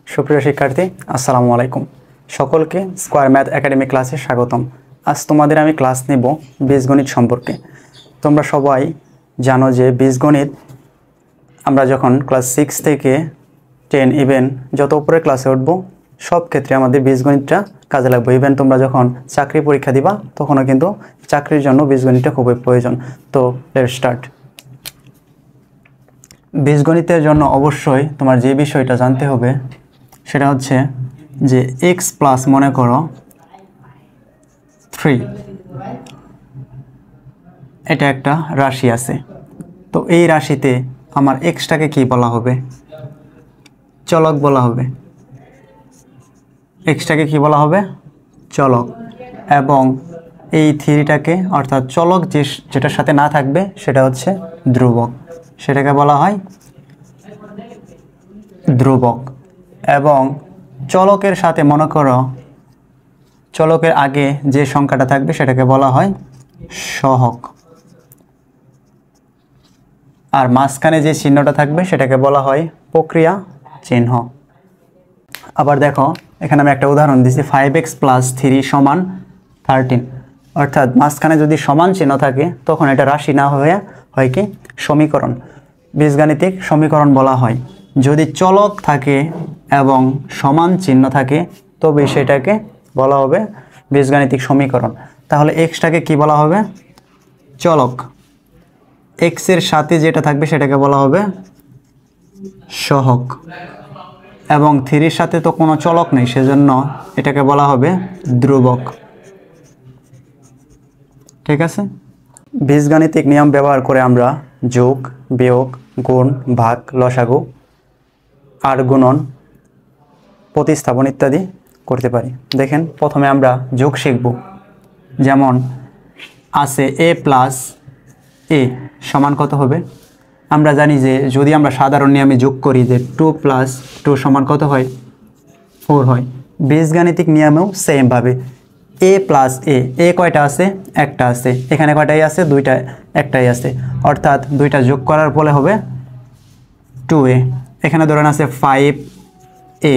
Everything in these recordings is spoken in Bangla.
সুপ্রিয় শিক্ষার্থী, আসসালামু আলাইকুম। সকলকে স্কয়ার ম্যাথ একাডেমি ক্লাসে স্বাগতম। আজ তোমাদের আমি ক্লাস নেব বীজগণিত সম্পর্কে। তোমরা সবাই জানো যে বীজগণিত আমরা যখন ক্লাস 6 থেকে 10 ইভেন যত উপরে ক্লাসে উঠব সব ক্ষেত্রে আমাদের বীজগণিতটা কাজে লাগবে। ইভেন তোমরা যখন চাকরি পরীক্ষা দিবা তখনও কিন্তু চাকরির জন্য বীজগণিতটা খুবই প্রয়োজন। তো লেটস স্টার্ট। বীজগণিতের জন্য অবশ্যই তোমার যে বিষয়টা জানতে হবে সেটা হচ্ছে যে এক্স প্লাস মনে করো 3, এটা একটা রাশি আছে। তো এই রাশিতে আমার এক্সটাকে কি বলা হবে? চলক বলা হবে। এক্সটাকে কি বলা হবে? চলক। এবং এই 3টাকে অর্থাৎ চলক যেটার সাথে না থাকবে সেটা হচ্ছে ধ্রুবক, সেটাকে বলা হয় ধ্রুবক। এবং চলকের সাথে মনে করো চলকের আগে যে সংখ্যাটা থাকবে সেটাকে বলা হয় সহগ, আর মাঝখানে যে চিহ্নটা থাকবে সেটাকে বলা হয় প্রক্রিয়া চিহ্ন। আবার দেখো এখানে আমি একটা উদাহরণ দিচ্ছি, 5x + 3 = 13। অর্থাৎ মাঝখানে যদি সমান চিহ্ন থাকে তখন এটা রাশি না হয়ে হয় কি সমীকরণ, বীজগাণিতিক সমীকরণ বলা হয়। যদি চলক থাকে এবং সমান চিহ্ন থাকে তবে সেটাকে বলা হবে বীজগাণিতিক সমীকরণ। তাহলে এক্সটাকে কি বলা হবে? চলক। এক্সের সাথে যেটা থাকবে সেটাকে বলা হবে সহগ। এবং 3-এর সাথে তো কোনো চলক নেই, সেজন্য এটাকে বলা হবে ধ্রুবক। ঠিক আছে? বীজগাণিতিক নিয়ম ব্যবহার করে আমরা যোগ, বিয়োগ, গুণ, ভাগ, লসাগু, আর গুণন, প্রতিস্থাপন ইত্যাদি করতে পারি। দেখেন প্রথমে আমরা যোগ শিখব। যেমন আছে a + a সমান কত হবে? আমরা জানি যে যদি আমরা সাধারণ নিয়মে যোগ করি যে 2 + 2 সমান কত হয়? 4 হয়। বীজগাণিতিক নিয়মেও সেমভাবে a + a কয়টা আছে? একটা আছে। এখানে কয়টাই আছে? দুইটা, একটাই আছে। অর্থাৎ দুইটা যোগ করার ফলে হবে 2a। এখানে ধরেন আছে 5a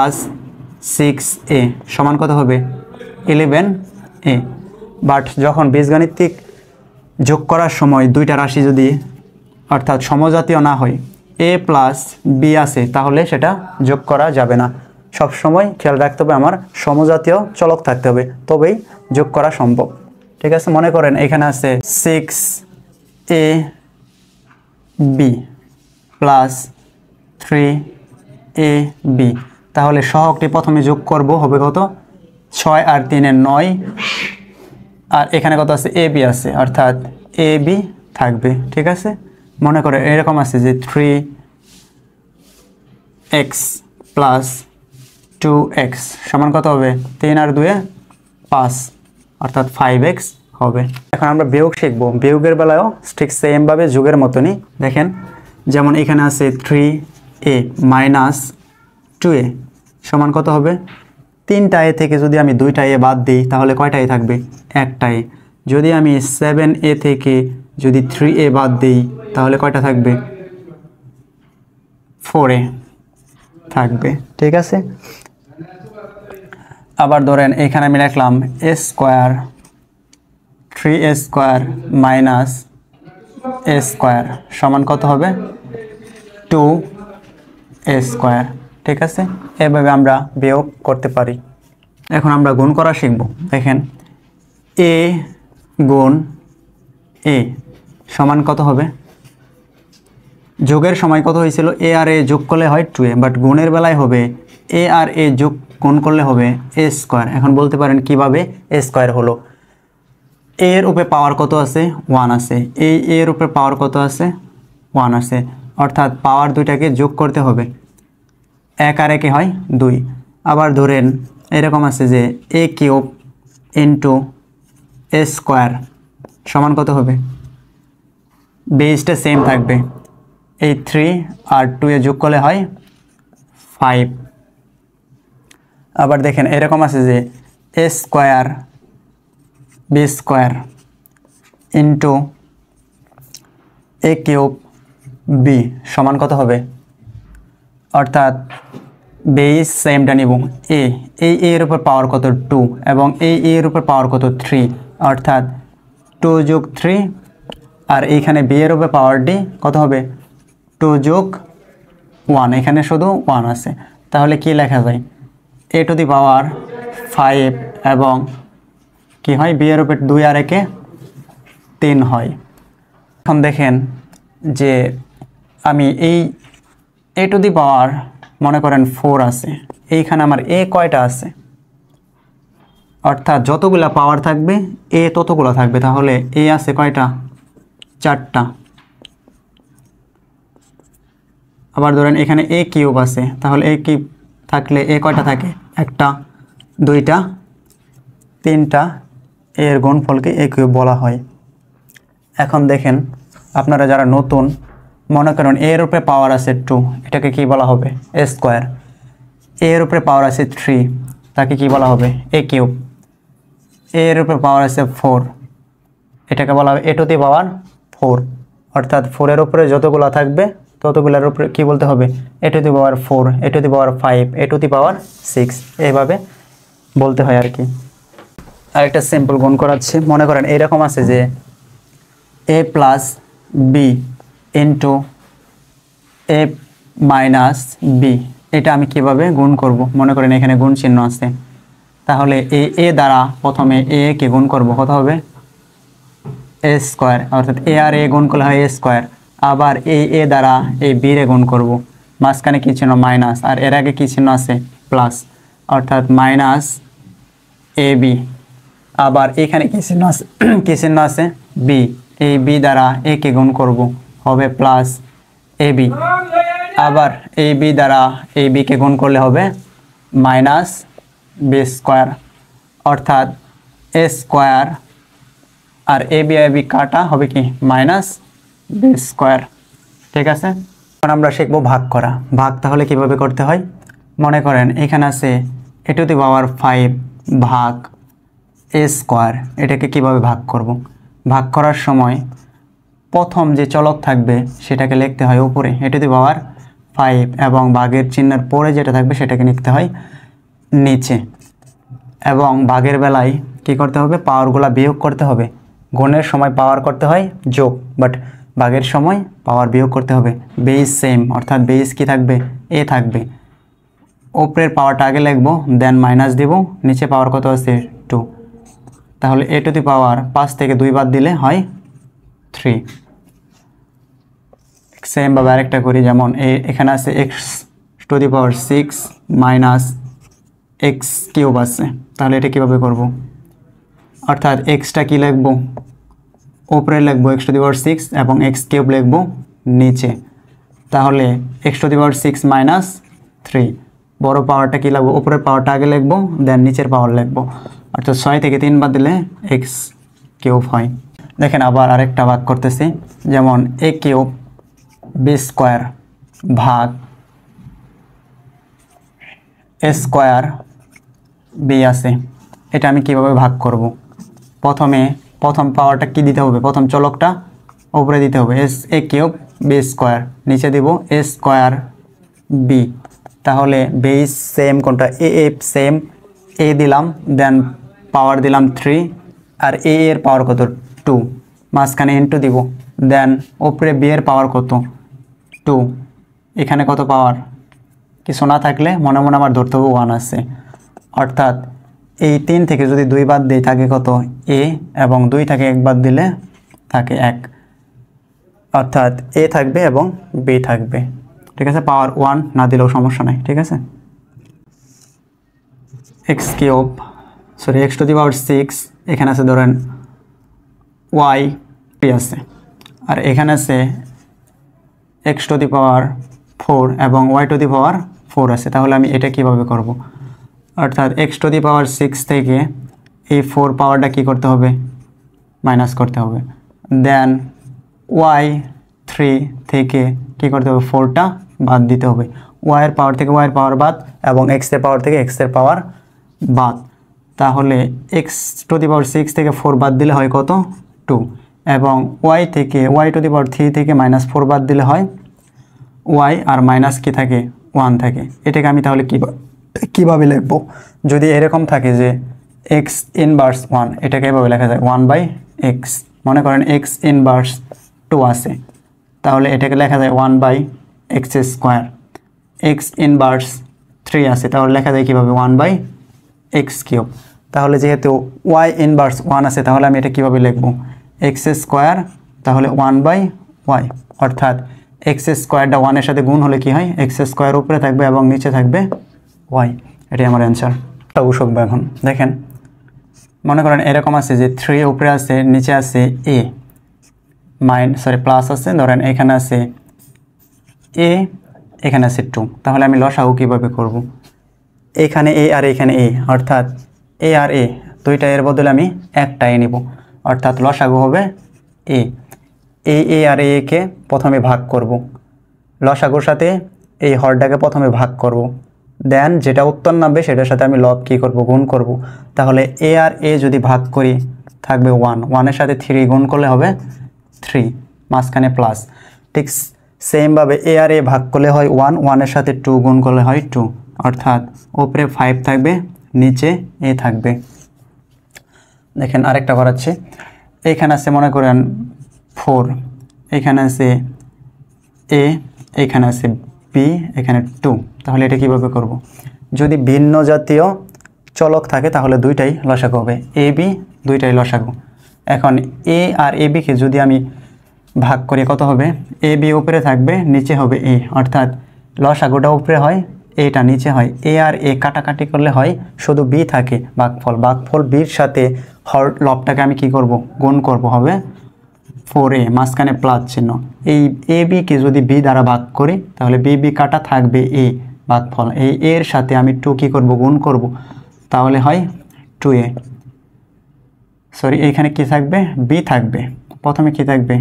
+ 6a সমান কত হবে? 11a। বাট যখন বীজগাণিতিক যোগ করার সময় দুইটা রাশি যদি অর্থাৎ সমজাতীয় না হয়, a + b আছে, তাহলে সেটা যোগ করা যাবে না। সব সময় খেয়াল রাখতে হবে আমার সমজাতীয় চলক থাকতে হবে, তবেই যোগ করা সম্ভব। ঠিক আছে? মনে করেন এখানে আছে 6ab + 3ab। তাহলে সহগটি প্রথমে যোগ করব, হবে কত? 6 আর 3 এর 9। আর এখানে কত আছে? ab আছে, অর্থাৎ ab থাকবে। ঠিক আছে? মনে করে এরকম আছে যে 3x + 2x সমান কত হবে? 3 আর 2 5, অর্থাৎ 5x হবে। এখন আমরা বিয়োগ শিখব। বিয়োগের বেলায়ও ঠিক সেমভাবে যোগের মতনই। দেখেন যেমন এখানে আছে 3a - 2a সমান কত হবে? 3টা a থেকে যদি আমি 2টা a বাদ দিই তাহলে কয়টা a থাকবে? একটা a। যদি আমি 7a থেকে যদি 3a বাদ দিই তাহলে কয়টা থাকবে? 4a থাকবে। ঠিক আছে? আবার ধরেন এখানে আমি লিখলাম a² 3a² - a² সমান কত হবে? 2a²। ঠিক আছে? এভাবে আমরা বিয়োগ করতে পারি। এখন আমরা গুণ করা শিখব। দেখেন a গুণ a সমান কত হবে? যোগের সময় কত হয়েছিল? a আর a যোগ করলে হয় 2a, বাট গুণের বেলায় হবে a আর a যোগ গুণ করলে হবে a²। এখন বলতে পারেন কিভাবে a² হলো? a এর উপরে পাওয়ার কত আছে? 1 আছে। এই a এর উপরে পাওয়ার কত আছে? 1 আছে। অর্থাৎ পাওয়ার দুইটাকে যোগ করতে হবে। 1 আর 1 হয় 2। আবার ধরেন এরকম আছে যে a³ * a² সমান কত হবে? বেসটা সেম থাকবে। এই 3 আর 2 এ যোগ করলে হয় 5। আবার দেখেন এরকম আছে যে a² b² a³ b সমান কত হবে? অর্থাৎ বেস সেমটা নিব এ, এই এর উপর পাওয়ার কত 2 এবং এই এর উপর পাওয়ার কত 3, অর্থাৎ 2 যোগ 3, আর এইখানে বি এর উপর পাওয়ার ডি কত হবে 2 যোগ 1, এখানে শুধু 1 আছে। তাহলে কি লেখা যায় এ টু দি পাওয়ার 5 এবং কি হয় বি এর উপর 2 আর 1 3 হয়। এখন দেখেন যে আমি এই এ টু দি পাওয়ার মনে করেন 4 আছে, এইখানে আমার এ কয়টা আছে, অর্থাৎ যতগুলা পাওয়ার থাকবে এ ততগুলো থাকবে। তাহলে এ আছে কয়টা 4টা। আবার ধরেন এখানে এ কিউব আছে, তাহলে এ কিউব থাকলে এ কয়টা থাকে 1টা 2টা 3টা, এর গুণফলকে এ কিউব বলা হয়। এখন দেখেন আপনারা যারা নতুন মনে করেন এর উপরে পাওয়ার আছে 2, এটাকে কি বলা হবে এ স্কোয়ার। এর উপরে পাওয়ার আছে 3, তাকে কি বলা হবে এ কিউব। এর উপরে পাওয়ার আছে 4, এটাকে বলা হবে এ টু দি পাওয়ার 4, অর্থাৎ 4 এর উপরে যতগুলো থাকবে ততগুলোর উপরে কি বলতে হবে A to the power 4, A to the power 5, A to the power 6, এইভাবে বলতে হয় আর কি। আরেকটা সিম্পল গুণ করাচ্ছি, মনে করেন এইরকম আছে যে এ প্লাস বি ইন্টু এ মাইনাস বি, এটা আমি কিভাবে গুণ করব। মনে করেন এখানে গুণ চিহ্ন আছে, তাহলে এ দ্বারা প্রথমে এ কে গুণ করব, কত হবে এ স্কোয়ার, অর্থাৎ এ আর এ গুণ করলে হয় এ স্কোয়ার। আবার এ দ্বারা এই বি রে গুণ করব, মাঝখানে কি চিহ্ন মাইনাস, আর এর আগে কি চিহ্ন আছে প্লাস, অর্থাৎ মাইনাস এ বি। আবার এখানে কি চিহ্ন আছে কি চিহ্ন আছে বি, এই বি দ্বারা এ কে গুণ করব, হবে প্লাস এ বি। আবার এই বি দ্বারা এই বি কে গুণ করলে হবে মাইনাস বি স্কোয়ার, অর্থাৎ এ স্কোয়ার আর এ বি কাটা হবে কি মাইনাস বি স্কোয়ার। ঠিক আছে, এখন আমরা শিখবো ভাগ করা। ভাগ তাহলে কিভাবে করতে হয়, মনে করেন এখানে আছে এ টু দি পাওয়ার 5 ভাগ এ স্কোয়ার, এটাকে কিভাবে ভাগ করব। ভাগ করার সময় প্রথম যে চলক থাকবে সেটাকে লিখতে হয় উপরে এ টু দি পাওয়ার 5 এবং ভাগের চিহ্নের পরে যেটা থাকবে সেটাকে লিখতে হয় নিচে। এবং ভাগের বেলায় কি করতে হবে পাওয়ারগুলো বিয়োগ করতে হবে। গুণের সময় পাওয়ার করতে হয় যোগ, বাট ভাগের সময় পাওয়ার বিয়োগ করতে হবে। বেস সেম, অর্থাৎ বেস কি থাকবে এ থাকবে। উপরের পাওয়ারটা আগে লিখবো, দেন মাইনাস দিব, নিচে পাওয়ার কত আছে 2। তাহলে এ টু দি পাওয়ার 5 থেকে 2 বাদ দিলে হয় 3। সেমভাবে আরেকটা করি, যেমন এখানে আছে x to the power 6 minus x cube আছে, তাহলে এটা কীভাবে করব, অর্থাৎ এক্সটা কি লিখবো উপরে লিখবো এক্স টু দি পাওয়ার 6 এবং এক্স কিউব লিখবো নিচে। তাহলে x to the power 6 minus 3, বড় পাওয়ারটা কি লিখবো উপরের পাওয়ারটা আগে লিখবো, দেন নিচের পাওয়ার লিখবো, অর্থাৎ 6 থেকে 3 বাদ দিলে এক্স কিউব হয়। দেখেন আবার আরেকটা ভাগ করতেছি, যেমন এ কিউব বি স্কোয়ার ভাগ এ স্কোয়ার বি আছে, এটা আমি কিভাবে ভাগ করব। প্রথম পাওয়ারটা কি দিতে হবে, প্রথম চলকটা উপরে দিতে হবে এ কিউব বি স্কোয়ার, নিচে দিব এ স্কোয়ার বি। তাহলে বেস সেম কোনটা এ সেম, এ দিলাম, দেন পাওয়ার দিলাম 3, আর এর পাওয়ার কত 2, মাঝখানে ইন্টু দিব, দেন উপরে বি এর পাওয়ার কত 2, এখানে কত পাওয়ার কিছু না থাকলে মনে মনে আমার ধরতে হবে 1 আছে, অর্থাৎ এই 3 থেকে যদি 2 বাদ দিই থাকে কত এ, এবং 2 থেকে 1 বাদ দিলে থাকে 1, অর্থাৎ এ থাকবে এবং বি থাকবে। ঠিক আছে, পাওয়ার 1 না দিলেও সমস্যা নাই। ঠিক আছে, x cube x to the power 6, এখানে আছে ধরেন ওয়াই আছে, আর এখানে আছে এক্স টু দি পাওয়ার 4 এবং ওয়াই টু দি পাওয়ার 4 আছে। তাহলে আমি এটা কিভাবে করব, অর্থাৎ এক্স টু দি পাওয়ার 6 থেকে এই 4 পাওয়ারটা কি করতে হবে মাইনাস করতে হবে, দেন ওয়াই 3 থেকে কি করতে হবে 4টা বাদ দিতে হবে, ওয়াইয়ের পাওয়ার থেকে ওয়াইয়ের পাওয়ার বাদ এবং এক্সের পাওয়ার থেকে এক্সের পাওয়ার বাদ। তাহলে এক্স টু দি পাওয়ার 6 থেকে 4 বাদ দিলে হয় কত 2, এবং ওয়াই থেকে ওয়াই টু দি পাওয়ার 3 থেকে -4 বাদ দিলে হয় ওয়াই, আর মাইনাস কি থাকে 1 থাকে। এটাকে আমি তাহলে কীভাবে লিখব? যদি এরকম থাকে যে এক্স ইনভার্স 1, এটাকে এভাবে লেখা যায় 1/x। মনে করেন এক্স ইনভার্স 2 আছে, তাহলে এটাকে লেখা যায় 1/x²। এক্স ইনভার্স 3 আছে, তাহলে লেখা যায় কীভাবে 1/x³। তাহলে যেহেতু y ইনভার্স 1 আছে, তাহলে আমি এটা কীভাবে লিখব? x², তাহলে 1/y, অর্থাৎ x²টা 1-এর সাথে গুণ হলে কি হয়? x² উপরে থাকবে এবং নিচে থাকবে y। এটাই আমার অ্যান্সার। উশকব এখন দেখেন, মনে করেন এরকম আছে যে 3 উপরে আছে, নিচে আছে a প্লাস আছে, ধরেন এখানে আছে a, এখানে আছে 2। তাহলে আমি লসাগু কীভাবে করব? এখানে a আর এখানে a, অর্থাৎ a আর a দুইটা, এর বদলে আমি একটা a নিব, অর্থাৎ লসাগু হবে a। a আর a কে প্রথমে ভাগ করব, লসাগুর সাথে এই হরটাকে প্রথমে ভাগ করব, দেন যেটা উত্তর নামবে সেটার সাথে আমি লব কী করব? গুণ করব। তাহলে a আর a যদি ভাগ করি থাকবে 1, 1-এর সাথে 3 গুণ করলে হবে 3, মাঝখানে প্লাস। ঠিক সেমভাবে a আর a ভাগ করলে হয় 1, 1-এর সাথে 2 গুণ করলে হয় 2, অর্থাৎ উপরে 5 থাকবে, নিচে a থাকবে। দেখেন আরেকটা করাচ্ছি। এইখানে আছে মনে করেন 4, এখানে আছে a, এখানে আছে b, এখানে 2। তাহলে এটা কিভাবে করব? যদি ভিন্ন জাতীয় চলক থাকে তাহলে দুইটাই লসাগু হবে, a b দুইটাই লসাগু। এখন a আর a bকে যদি আমি ভাগ করি কত হবে? a b উপরে থাকবে, নিচে হবে a, অর্থাৎ লসাগুটা উপরে হয়, এটা নিচে হয়। a আর a কাটাকাটি করলে হয় শুধু b থাকে, ভাগফল bর সাথে হর লবটাকে আমি কি করব? গুণ করব, হবে 4a, মাঝখানে প্লাস চিহ্ন। এই a b কে যদি b দ্বারা ভাগ করি তাহলে b কাটা থাকবে a, ভাগফল এই এর সাথে আমি 2 কি করব? গুণ করব, তাহলে হয় 2a। এখানে কি থাকবে? b থাকবে। প্রথমে কি থাকবে?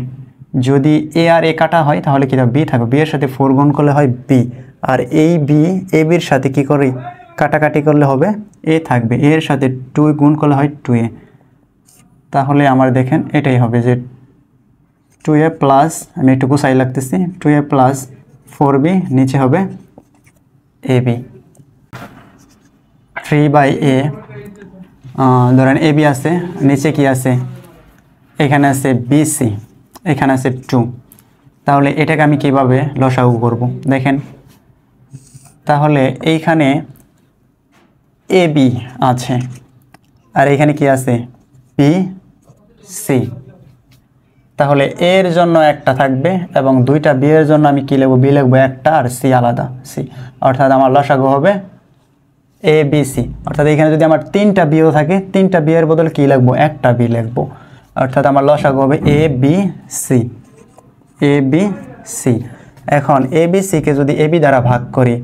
যদি a আর a কাটা হয় তাহলে কি থাকবে? b থাকবে, b এর সাথে 4 গুণ করলে হয় b, আর এই b a bর সাথে কি করি? কাটাকাটি করলে হবে a থাকবে, এর সাথে 2 গুণ করলে হয় 2a। তাহলে আমার দেখেন এটাই হবে যে 2a প্লাস, আমি একটু গুছাই লাগতেছি, 2a প্লাস 4b, নিচে হবে ab। 3/a, ধরেন ab আছে, নিচে কি আছে? এখানে আছে bc, এখানে আছে 2। তাহলে এটাকে আমি কিভাবে লসাগু করব? দেখেন, তাহলে এইখানে ab আছে আর এখানে কি আছে? bc। তাহলে এর জন্য একটা থাকবে এবং দুইটা বি এর জন্য আমি কি লিখব? বি লিখব একটা আর সি আলাদা, সি। অর্থাৎ আমার লসাগু হবে এ বি সি। অর্থাৎ এখানে যদি আমার 3টা বিও থাকে, 3টা বি এর বদলে কি লিখব? একটা বি লিখব, অর্থাৎ আমার লসাগু হবে A B C, A B C. এখন এ বি সিকে যদি এ বি দ্বারা ভাগ করি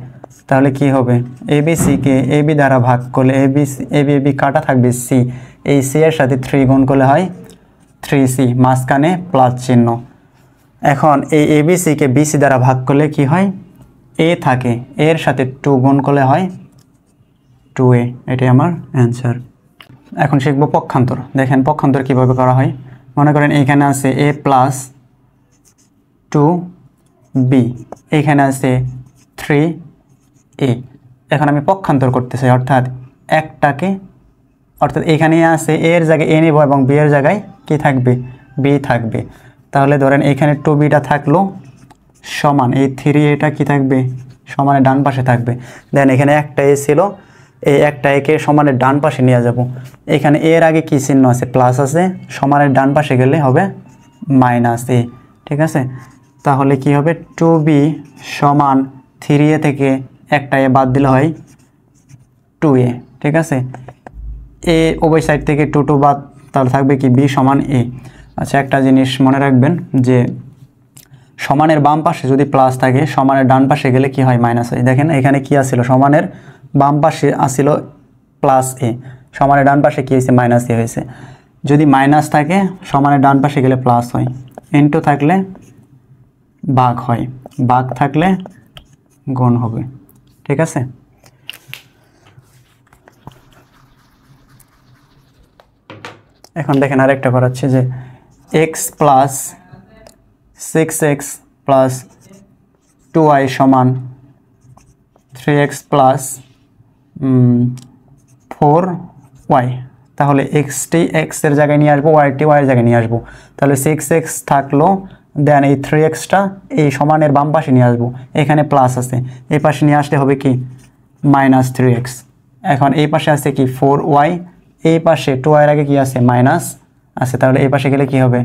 তাহলে কি হবে? এ বি সিকে এ বি দ্বারা ভাগ করলে এ বি কাটা থাকবে সি, এই সি এর সাথে 3 গুণ করলে হয় 3c, মাঝখানে প্লাস চিহ্ন। এখন এই এবিসিকে বিসি দ্বারা ভাগ করলে কি হয়? এ থাকে, এর সাথে 2 গুণ করলে হয় 2a। এটাই আমার অ্যান্সার। এখন শিখব পক্ষান্তর। দেখেন পক্ষান্তর কিভাবে করা হয়। মনে করেন এইখানে আছে a প্লাস 2b, এইখানে আছে 3a। এখন আমি পক্ষান্তর করতে চাই, অর্থাৎ একটাকে, অর্থাৎ এখানে আছে a এর জায়গায় a নেব এবং b এর জায়গায় কি থাকবে? b থাকবে। তাহলে ধরেন এখানে 2bটা থাকলো সমান এই 3a কি থাকবে? সমানের ডান পাশে থাকবে। দেন এখানে একটা a ছিল, এই একটা a কে সমানের ডান পাশে নিয়ে যাব। এখানে a এর আগে কি চিহ্ন আছে? প্লাস আছে, সমানের ডান পাশে গেলে হবে মাইনাস a, ঠিক আছে? তাহলে কি হবে? 2b সমান 3a থেকে একটা a বাদ দিলে হয় 2a, ঠিক আছে? এ ওই সাইড থেকে 2 বাদ, তাহলে থাকবে কি? b সমান a। আচ্ছা, একটা জিনিস মনে রাখবেন যে সমানের বাম পাশে যদি প্লাস থাকে, সমানের ডান পাশে গেলে কি হয়? মাইনাস হয়। দেখেন এখানে কি আসছিল? সমানের বাম পাশে আসছিল প্লাস a, সমানের ডান পাশে কি হয়েছে? মাইনাস a হয়েছে। যদি মাইনাস থাকে সমানের ডান পাশে গেলে প্লাস হয়, ইনটু থাকলে ভাগ হয়, ভাগ থাকলে গুণ হবে, ঠিক আছে? এখন দেখেন আরেকটা করাচ্ছি যে x plus 6x plus 2y সমান 3x প্লাস 4y, তাহলে এক্সটি এক্স এর জায়গায় নিয়ে আসবো, ওয়াইটি ওয়াই এর জায়গায় নিয়ে আসবো। তাহলে 6x থাকলো, দেন এই 3xটা এই সমানের বাম পাশে নিয়ে আসবো, এখানে প্লাস আছে, এই পাশে নিয়ে আসলে হবে কি -3x। এখন এই পাশে আছে কি 4y, এই পাশে 2y এর আগে কি আছে মাইনাস আছে, তাহলে এই পাশে গেলে কি হবে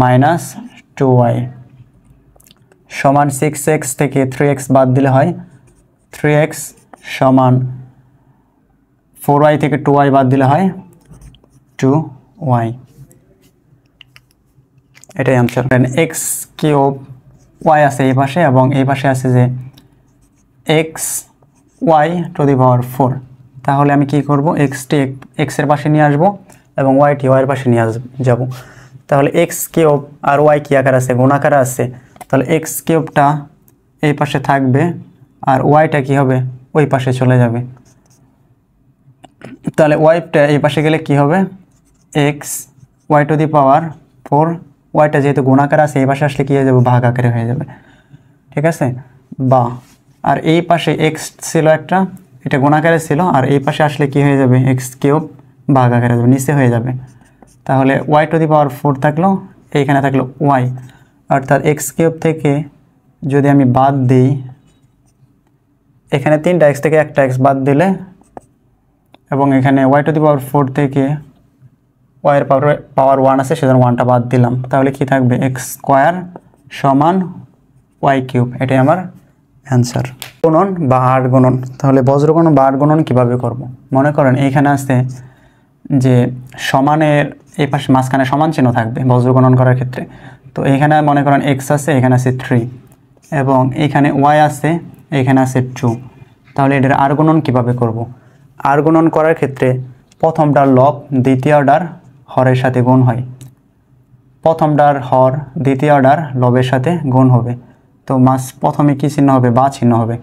-2y সমান 6x থেকে 3x বাদ দিলে হয় 3x সমান 4y থেকে 2y বাদ দিলে হয় 2y। এটাই আনসার। x কিউব y আছে এই পাশে এবং এই পাশে আছে যে xy টু দি পাওয়ার 4। তাহলে আমি কি করব, x এর পাশে নিয়ে আসব এবং y এর পাশে নিয়ে যাব। তাহলে x কিউব আর y কি আকার আছে, গুণ আকারে আছে, তাহলে x কিউবটা এই পাশে থাকবে আর yটা কি হবে ওই পাশে চলে যাবে। তাহলে yটা এই পাশে গেলে কি হবে xy টু দি পাওয়ার 4, yটা যেহেতু গুণ আকারে আছে এই পাশে আসলে কি হয়ে যাবে ভাগ আকারে হয়ে যাবে, ঠিক আছে। বা আর এই পাশে x ছিল একটা, এটা গুণ আকারে ছিল, আর এই পাশে আসলে কি হয়ে যাবে x কিউব ভাগ আকারে যাবে, নিচে হয়ে যাবে। তাহলে y টু দি পাওয়ার 4 থাকলো, এইখানে থাকলো y, অর্থাৎ x কিউব থেকে যদি আমি বাদ দিই, এখানে 3টা x থেকে একটা x বাদ দিলে, এবং এখানে y টু দি পাওয়ার 4 থেকে y এর পাওয়ার 1 আছে, সেজন্য 1টা বাদ দিলাম, তাহলে কি থাকবে x স্কোয়ার সমান y কিউব। এটাই আমার অ্যান্সার। গুণন বা আট গুণন, তাহলে বজ্রগুণন বা আট গুণন কীভাবে করব। মনে করেন এইখানে আছে যে সমানের এই পাশে মাঝখানে সমান চিহ্ন থাকবে বজ্রগুণন করার ক্ষেত্রে, তো এইখানে মনে করেন x আছে, এখানে আছে 3 এবং এইখানে y আছে, এখানে আছে 2। তাহলে এটার আর গুণন কীভাবে করব। আর গুণন করার ক্ষেত্রে প্রথমটার লব দ্বিতীয়টার হরের সাথে গুণ হয়, প্রথমটার হর দ্বিতীয়টার লবের সাথে গুণ হবে। তো প্রথমে কি চিহ্ন হবে, বা চিহ্ন হবে।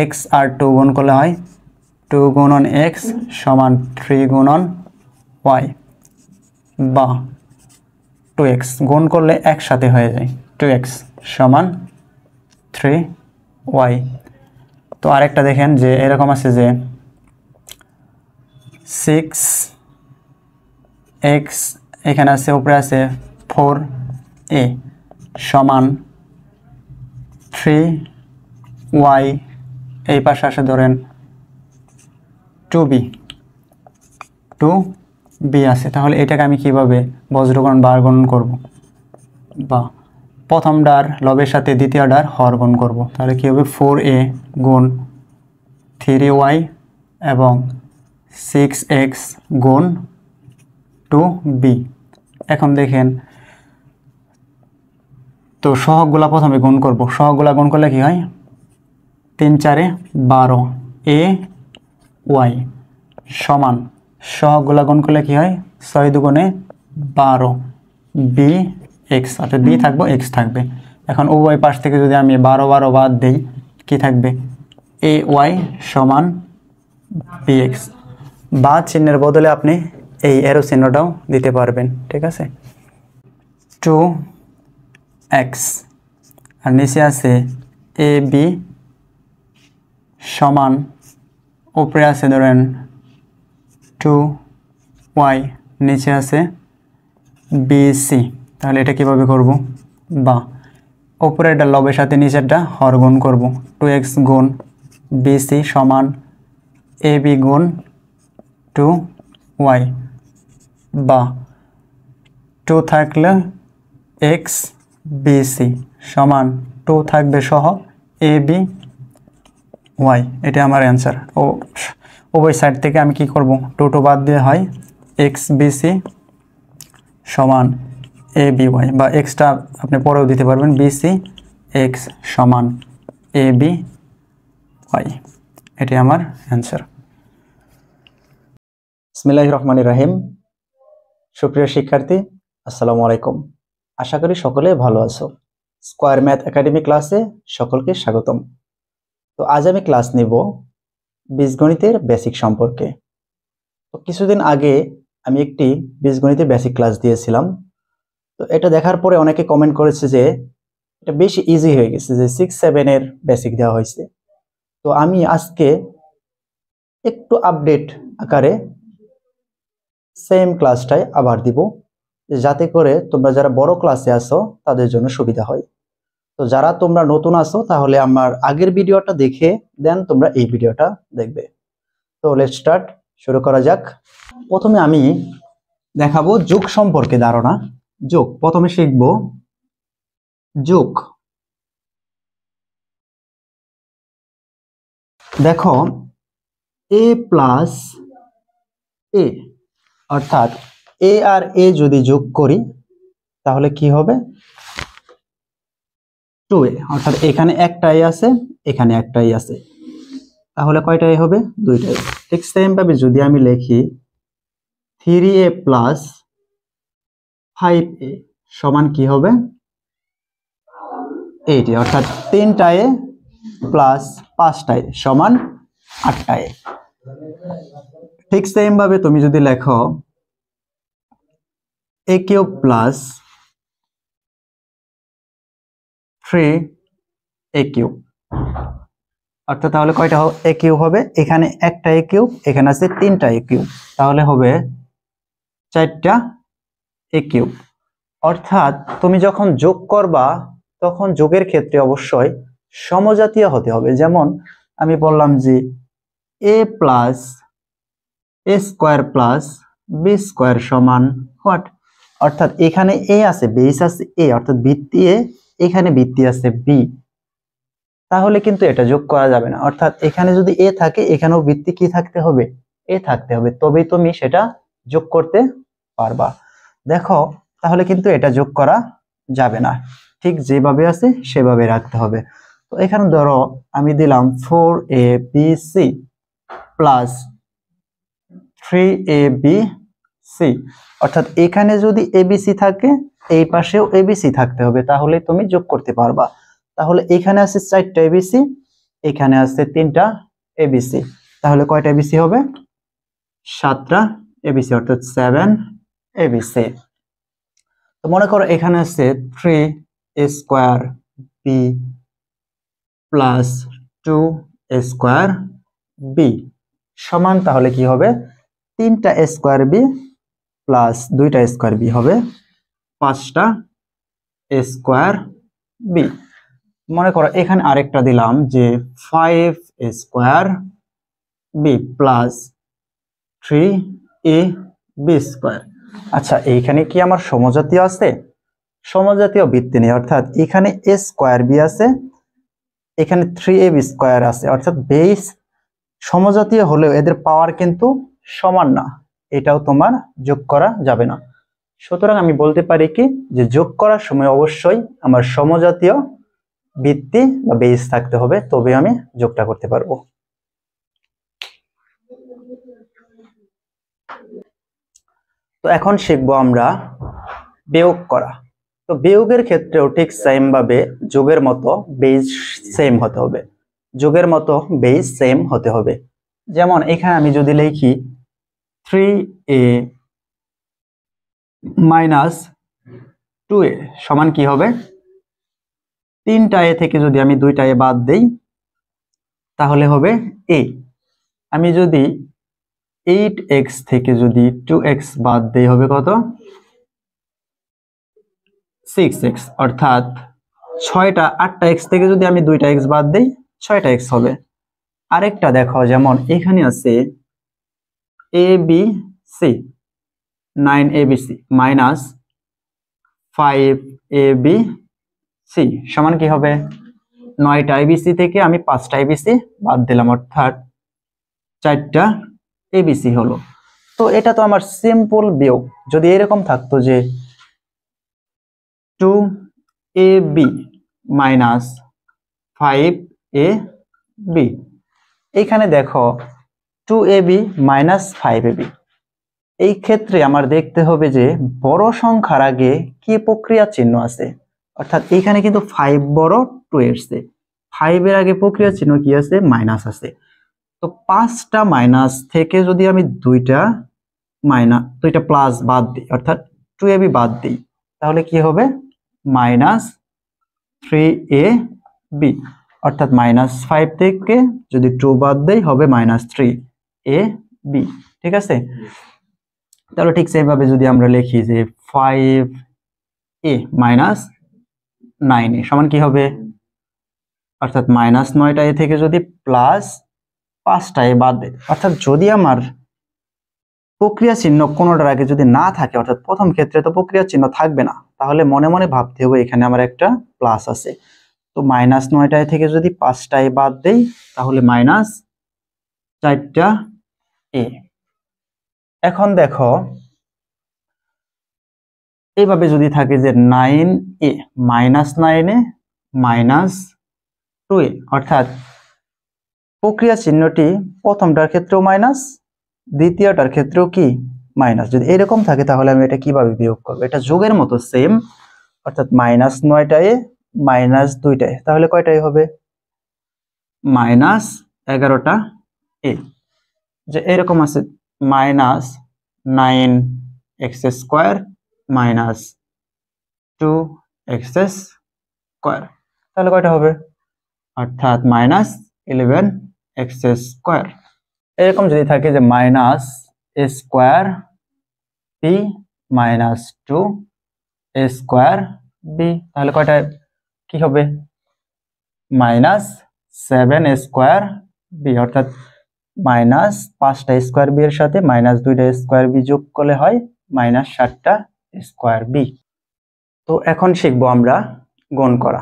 x আর 2 গুণ করলে হয় 2 গুণন x সমান 3 গুণন y, বা 2x গুণ করলে একসাথে হয়ে যায় 2x সমান 3y। তো আরেকটা দেখেন যে এরকম আছে যে 6x এখানে আছে, উপরে আছে 4a সমান 3y, এই পাশে আসে ধরেন 2b আছে। তাহলে এটাকে আমি কিভাবে বজ্রগুণন বা আর গুণন করব, বা প্রথমটার লবের সাথে দ্বিতীয়টার হর গুণ করব। তাহলে কি হবে 4a গুণ 3y এবং 6x গুণ 2b। এখন দেখেন তো সহগগুলা প্রথমে গুণ করব, সহগগুলা গুণ করলে কি হয় 3 4 12 ay সমান, সহগগুলা গুণ করলে কি হয় 6 দুগুণে 12 bx, অর্থাৎ b থাকবে x থাকবে। এখন উভয় পাশ থেকে যদি আমি 12 12 বাদ দেই কি থাকবে ay সমান bx। বা চিহ্নের বদলে আপনি এই এরো চিহ্নটাও দিতে পারবেন, ঠিক আছে। 2x আর নিচে আছে ab সমান, উপরে আছে ধরেন 2y, নিচে আছে bc। তাহলে এটা কিভাবে করব, বা উপরেরটা লবের সাথে নিচেরটা হর গুণ করব। 2x গুণ bc সমান ab গুণ 2y, বা 2 থাকলে x bc সমান 2 থাকবে সহ ab y। এটা আমার অ্যান্সার। ও উভয় সাইড থেকে আমি কি করব, 2 বাদ দিয়ে হয় x bc সমান aby, বা এক্সটা আপনি পরেও দিতে পারবেন bc x সমান aby। এটি আমার অ্যান্সার। বিসমিল্লাহির রহমানির রহিম। সুপ্রিয় শিক্ষার্থী, আসসালামু আলাইকুম। আশা করি সকলে ভালো আছো। স্কয়ার ম্যাথ একাডেমি ক্লাসে সকলকে স্বাগতম। তো আজ আমি ক্লাস নিব বীজগণিতের বেসিক সম্পর্কে। তো কিছুদিন আগে আমি একটি বীজগণিতের বেসিক ক্লাস দিয়েছিলাম। তো এটা দেখার পরে অনেকে কমেন্ট করেছে যে এটা বেশি ইজি হয়ে গেছে, যে 6 7 এর বেসিক দেওয়া হয়েছে। তো আমি আজকে একটু আপডেট আকারে সেম ক্লাসটাই আবার দিব, যাতে করে তোমরা যারা বড় ক্লাসে আসো তাদের জন্য সুবিধা হয়। তো যারা তোমরা নতুন আসো তাহলে আমার আগের ভিডিওটা দেখে দেন তোমরা এই ভিডিওটা দেখবে। তো লেটস স্টার্ট, শুরু করা যাক। প্রথমে আমি দেখাবো যোগ সম্পর্কে ধারণা। যোগ প্রথমে শিখবো যোগ। দেখো এ প্লাস এ, অর্থাৎ এ আর এ যদি যোগ করি তাহলে কি হবে 2a, অর্থাৎ এখানে একটাই আছে এখানে একটাই আছে, তাহলে কয়টাই হবে 2টাই। ঠিক সেম ভাবে যদি আমি লিখি 3a প্লাস 5a সমান কি হবে 8a, অর্থাৎ 3টায় প্লাস 5টায় সমান 8টায়। ঠিক সেম ভাবে তুমি যদি লেখো a cube plus 3a cube, অর্থাৎ তাহলে কয়টা a কিউব হবে, এখানে একটা a কিউব এখানে আছে 3টা a কিউব, তাহলে হবে 4টা a কিউব। অর্থাৎ তুমি যখন যোগ করবা তখন যোগের ক্ষেত্রে অবশ্যই সমজাতীয় হতে হবে। যেমন আমি বললাম যে a plus a square plus b square সমান হোয়াট, অর্থাৎ এখানে a আছে বেস আছে a, অর্থাৎ ভিত্তি a, এখানে ভিত্তি আছে b, তাহলে কিন্তু এটা যোগ করা যাবে না। অর্থাৎ এখানে যদি a থাকে এখানেও ভিত্তি কি থাকতে হবে a থাকতে হবে, তবেই তুমি সেটা যোগ করতে পারবা। দেখো তাহলে কিন্তু এটা যোগ করা যাবে না, ঠিক যেভাবে আছে সেভাবে রাখতে হবে। তো এখানে ধরো আমি দিলাম 4abc প্লাস 3abc, অর্থাৎ এখানে যদি abc থাকে এই পাশেও abc থাকতে হবে, তাহলে তুমি যোগ করতে পারবা। তাহলে এখানে আছে 4টা abc এখানে আছে 3টা abc, তাহলে কয়টা abc হবে 7টা abc, অর্থাৎ 7abc। তো মনে করো এখানে আছে 3a square b plus 2a square b সমান, তাহলে কি হবে 3টা a স্কোয়ার b প্লাস 2টা a স্কোয়ার b হবে 5টা a স্কোয়ার b। মনে করো এখানে আরেকটা দিলাম যে 5a square b plus 3ab square. আচ্ছা এইখানে কি আমার সমজাতীয় আছে, সমজাতীয় ভিত্তি নেই, অর্থাৎ এখানে a স্কোয়ার b আছে এখানে 3ab স্কোয়ার আছে, অর্থাৎ বেস সমজাতীয় হলেও এদের পাওয়ার কিন্তু সমান না, এটাও তোমার যোগ করা যাবে না। সুতরাং আমি বলতে পারি কি যে যোগ করার সময় অবশ্যই আমার সমজাতীয় ভিত্তি বা বেস থাকতে হবে, তবে আমি যোগটা করতে পারবো। তো এখন শিখবো আমরা বিয়োগ করা। তো বিয়োগের ক্ষেত্রেও ঠিক সেম ভাবে যোগের মতো বেস সেম হতে হবে, যোগের মতো বেস সেম হতে হবে। যেমন এখানে আমি যদি লিখি 3a মাইনাস 2a সমান কি হবে 3টা a থেকে যদি আমি 2টা a বাদ দেই তাহলে হবে a। আমি যদি 8x থেকে যদি 2x বাদ দেই হবে কত 6x, অর্থাৎ 8টা x থেকে যদি আমি 2টা x বাদ দেই 6টা x হবে। আরেকটা দেখো যেমন এখানে আছে abc 9abc মাইনাস 5abc সমান কি হবে 9টা abc থেকে আমি 5টা abc বাদ দিলাম, অর্থাৎ 4টা abc হলো। তো এটা তো আমার সিম্পল বিয়োগ। যদি এরকম থাকতো যে 2ab মাইনাস 5ab, এইখানে দেখো 2ab মাইনাস 5ab, এই ক্ষেত্রে আমার দেখতে হবে যে বড় সংখ্যার আগে কি প্রক্রিয়া চিহ্ন আছে, অর্থাৎ এখানে কিন্তু 5 বড় 2 এসছে, 5 এর আগে প্রক্রিয়া চিহ্ন কি আছে মাইনাস আছে। তো 5টা মাইনাস থেকে যদি আমি 2টা প্লাস বাদ দিই, অর্থাৎ 2ab বাদ দিই, তাহলে কি হবে মাইনাস 3ab, অর্থাৎ -5 থেকে যদি 2 বাদ দেই হবে -3ab, ঠিক আছে। তাহলে ঠিক সেইভাবে যদি আমরা লিখি যে 5a - 9a সমান কি হবে, অর্থাৎ -9টা a থেকে যদি +5টা a বাদ দেয়, অর্থাৎ যদি আমার প্রক্রিয়া চিহ্ন কোনোটার আগে যদি না থাকে, অর্থাৎ প্রথম ক্ষেত্রে তো প্রক্রিয়া চিহ্ন থাকবে না, তাহলে মনে মনে ভাবতে হবে এখানে আমার একটা প্লাস আছে। তো -9টা a থেকে যদি 5টা a বাদ দেই তাহলে -4টা a। এখন দেখো এইভাবে যদি থাকে যে 9a -9a -2a, অর্থাৎ প্রক্রিয়া চিহ্নটি প্রথমটার ক্ষেত্রেও মাইনাস, দ্বিতীয়টার ক্ষেত্রেও কি মাইনাস। যদি এরকম থাকে তাহলে আমি এটা কিভাবে বিয়োগ করবো, এটা যোগের মতো সেম, অর্থাৎ -9টা a -2টা a, তাহলে কয়টাই হবে -11টা a। যে এরকম আছে -9x² -2x², তাহলে কয়টা হবে, অর্থাৎ -11x²। এরকম যদি থাকে যে -a² b -2a²b, তাহলে কয়টা কি হবে, -7a²b, অর্থাৎ -5টা স্কোয়ার বি এর সাথে -2টা স্কোয়ার বি যোগ করলে হয় -7টা স্কোয়ার বি। তো এখন শিখবো আমরা গুণ করা।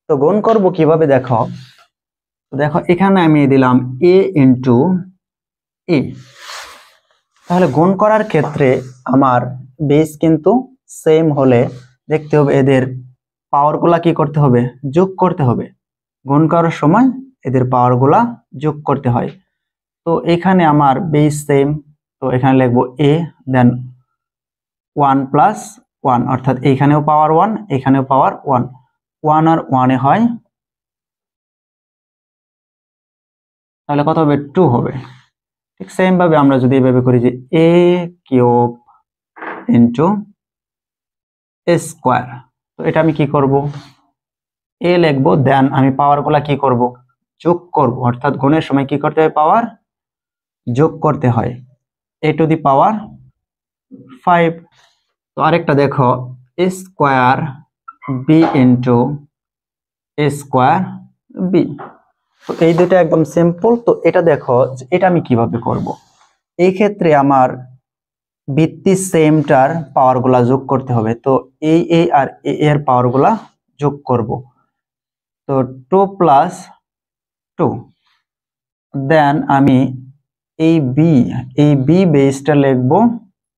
তো গুণ করব কিভাবে, দেখো দেখো এখানে আমি দিলাম a ইন্টু a, তাহলে গুণ করার ক্ষেত্রে আমার বেস কিন্তু সেম হলে দেখতে হবে এদের পাওয়ারগুলা কি করতে হবে, যোগ করতে হবে। গুণ করার সময় এদের পাওয়ারগুলা যোগ করতে হয়। তো এখানে আমার বেস সেম, তো এখানে লিখবো a, দেন 1 + 1, অর্থাৎ এইখানেও পাওয়ার 1 এখানেও পাওয়ার 1, 1 আর 1 এ হয়, তাহলে কত হবে, 2 হবে। ঠিক সেম ভাবে আমরা যদি এইভাবে করি যে a³ ইন্টু a², তো এটা আমি কি করব, a লিখবো, দেন আমি পাওয়ারগুলা কি করব, যোগ করব, অর্থাৎ গুণের সময় কি করতে হয়, পাওয়ার যোগ করতে হয়, a⁵। তো আরেকটা দেখো a²b ইন্টু a²b, তো এই দুটো একদম সিম্পল। তো এটা দেখো এটা আমি কিভাবে করব, এই ক্ষেত্রে আমার ভিত্তি সেমটার পাওয়ারগুলা যোগ করতে হবে। তো এই আর এর পাওয়ারগুলা যোগ করব, তো 2 + 2, দেন আমি এই বি বেসটা লিখবো।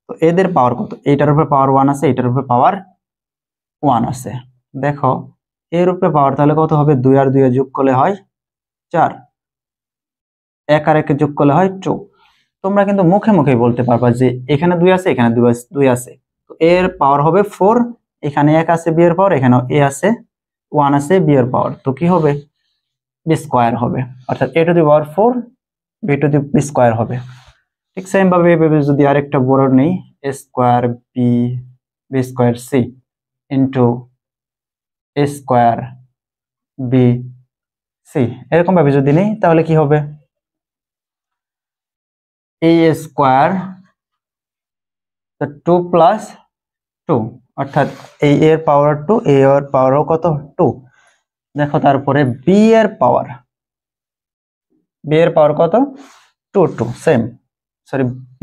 তো এদের পাওয়ার কত, এইটার উপরে পাওয়ার 1 আছে, এইটার উপরে পাওয়ার 1 আছে। দেখো এর উপরে পাওয়ার তাহলে কত হবে, 2 আর 2 যোগ করলে হয় 4, 1 আর 1 যোগ করলে হয় 2। তোমরা কিন্তু মুখে মুখে বলতে পারবা যে এখানে 2 আছে এখানে 2 আছে, তো এর পাওয়ার হবে 4, এখানে 1 আছে বি এর পাওয়ার, এখানেও a আছে 1 আছে বি এর পাওয়ার, তো কি হবে, b² হবে, অর্থাৎ a⁴ b² হবে। ঠিক সেম ভাবে এভাবে যদি আরেকটা বড় নেই a²b b²c ইন্টু a²bc, এরকম ভাবে যদি নেই তাহলে কি হবে, a² 2 + 2, অর্থাৎ এই এর পাওয়ার 2, a এর পাওয়ারও কত 2। দেখো তারপরে b এর পাওয়ার কত 2 সেম, সরি b²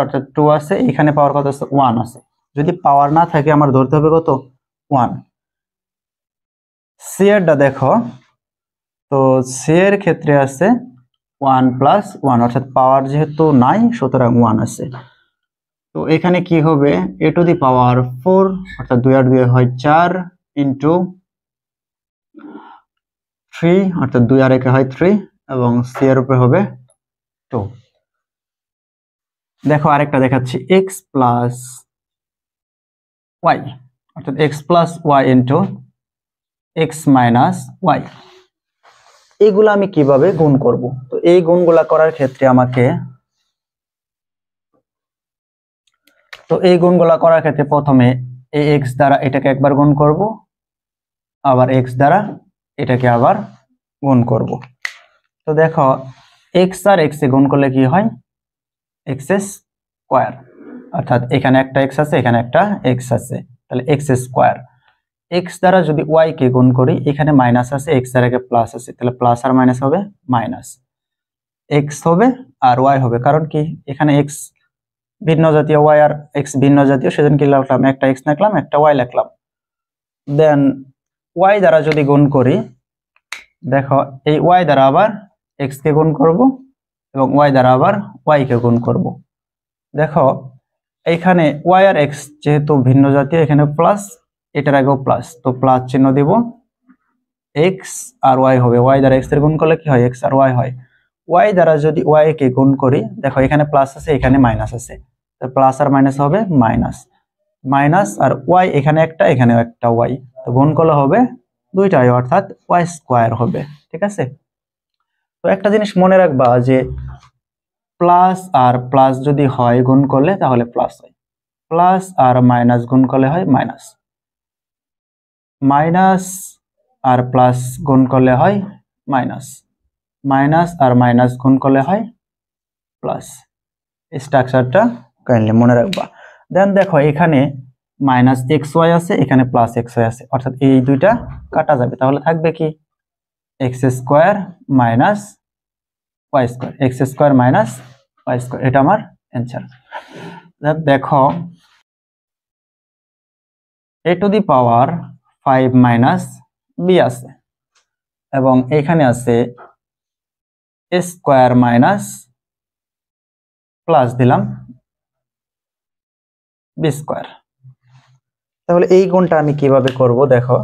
অর্থাৎ 2 আছে, এখানে পাওয়ার কত আছে 1 আছে। যদি পাওয়ার না থাকে আমার ধরতে হবে কত 1। c এরটা দেখো, তো c এর ক্ষেত্রে আছে 1 + 1, অর্থাৎ পাওয়ার যেহেতু নাই সুতরাং 1 আছে। তো এখানে কি হবে, a⁴, অর্থাৎ 2 আর 2 হয় 4 ইন্টু 3, অর্থাৎ 2 আর 1 হয় 3, এবং c এর উপরে হবে 2। দেখো আরেকটা দেখাচ্ছি x + y, অর্থাৎ x + y into x - y, এইগুলো আমি কিভাবে গুণ করব। তো এই গুণগুলা করার ক্ষেত্রে আমাকে, প্রথমে এই x দ্বারা এটাকে একবার গুণ করব, আবার x দ্বারা এটাকে আবার গুণ করব। তো দেখো এক্স আর এক্স এ গুণ করলে কি হয়, এক্স স্কোয়ার, অর্থাৎ এখানে একটা এক্স আছে এখানে একটা এক্স আছে, তাহলে এক্স স্কোয়ার। এক্স দ্বারা যদি ওয়াই কে গুণ করি, এখানে মাইনাস আছে, এক্স এর আগে প্লাস আছে, তাহলে প্লাস আর মাইনাস হবে মাইনাস, এক্স হবে আর ওয়াই হবে, কারণ কি এখানে এক্স ভিন্ন জাতীয়, ওয়াই আর এক্স ভিন্ন জাতীয়, সেজন্য কি লিখলাম, একটা এক্স লিখলাম একটা ওয়াই লিখলাম। দেন ওয়াই দ্বারা যদি গুণ করি, দেখো এই ওয়াই দ্বারা আবার এক্স কে গুণ করব এবং ওয়াই দ্বারা আবার ওয়াই কে গুণ করব। দেখো এইখানে ওয়াই আর এক্স যেহেতু ভিন্ন জাতীয়, এখানে প্লাস, এটার আগেও প্লাস, তো প্লাস চিহ্ন দিব, এক্স আর ওয়াই হবে, ওয়াই দ্বারা এক্স এর গুণ করলে কি হয়, এক্স আর ওয়াই হয়। ওয়াই দ্বারা যদি ওয়াই কে গুণ করি, দেখো এখানে প্লাস আছে এখানে মাইনাস আছে, তো প্লাস আর মাইনাস হবে মাইনাস, মাইনাস আর ওয়াই এখানে একটা এখানেও একটা ওয়াই, তো গুণ করলে হবে দুইটাই, অর্থাৎ ওয়াই স্কোয়ার হবে। ঠিক আছে, তো একটা জিনিস মনে রাখবা যে প্লাস আর প্লাস যদি হয় গুণ করলে তাহলে প্লাস হয়, প্লাস আর মাইনাস গুণ করলে হয় মাইনাস, মাইনাস আর প্লাস গুণ করলে হয় মাইনাস, মাইনাস আর মাইনাস গুণ করলে হয় প্লাস। স্ট্রাকচারটা কাইন্ডলি মনে রাখবা। দেন দেখো এখানে মাইনাস এক্স ওয়াই আছে, এখানে প্লাস এক্স ওয়াই আছে, অর্থাৎ এই দুইটা কাটা যাবে, তাহলে থাকবে কি x square minus y square, x square minus y square, এটা আমার অ্যান্সার। দেখো A to the power 5 minus B আছে এবং এখানে আছে এ স্কোয়ার মাইনাস প্লাস দিলাম বি স্কোয়ার। তাহলে এই গুণটা আমি কিভাবে করব, দেখো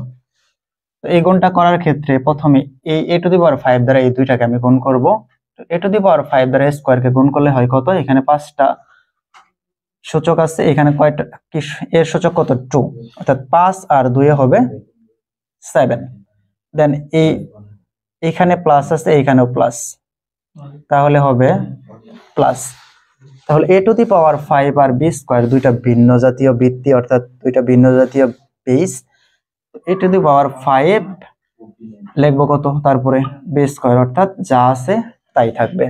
এই গুণটা করার ক্ষেত্রে প্রথমে এই এ টু দি পাওয়ার 5 দ্বারা এই দুইটাকে আমি গুণ করব। এ টু দি পাওয়ার 5 দ্বারা স্কোয়ার কে গুণ করলে হয় কত, এখানে 5টা সূচক আছে, এখানে কয়টা কি এর সূচক কত 2, অর্থাৎ 5 আর 2 হবে 7। দেন এখানে প্লাস আছে এখানেও প্লাস, তাহলে হবে প্লাস। তাহলে এ টু দি পাওয়ার 5 আর বি স্কোয়ার দুইটা ভিন্ন জাতীয় বৃত্তি, অর্থাৎ দুইটা ভিন্ন জাতীয় base. A to the power 5 লিখবো কত, তারপরে বি স্কোয়ার, অর্থাৎ যা আছে তাই থাকবে।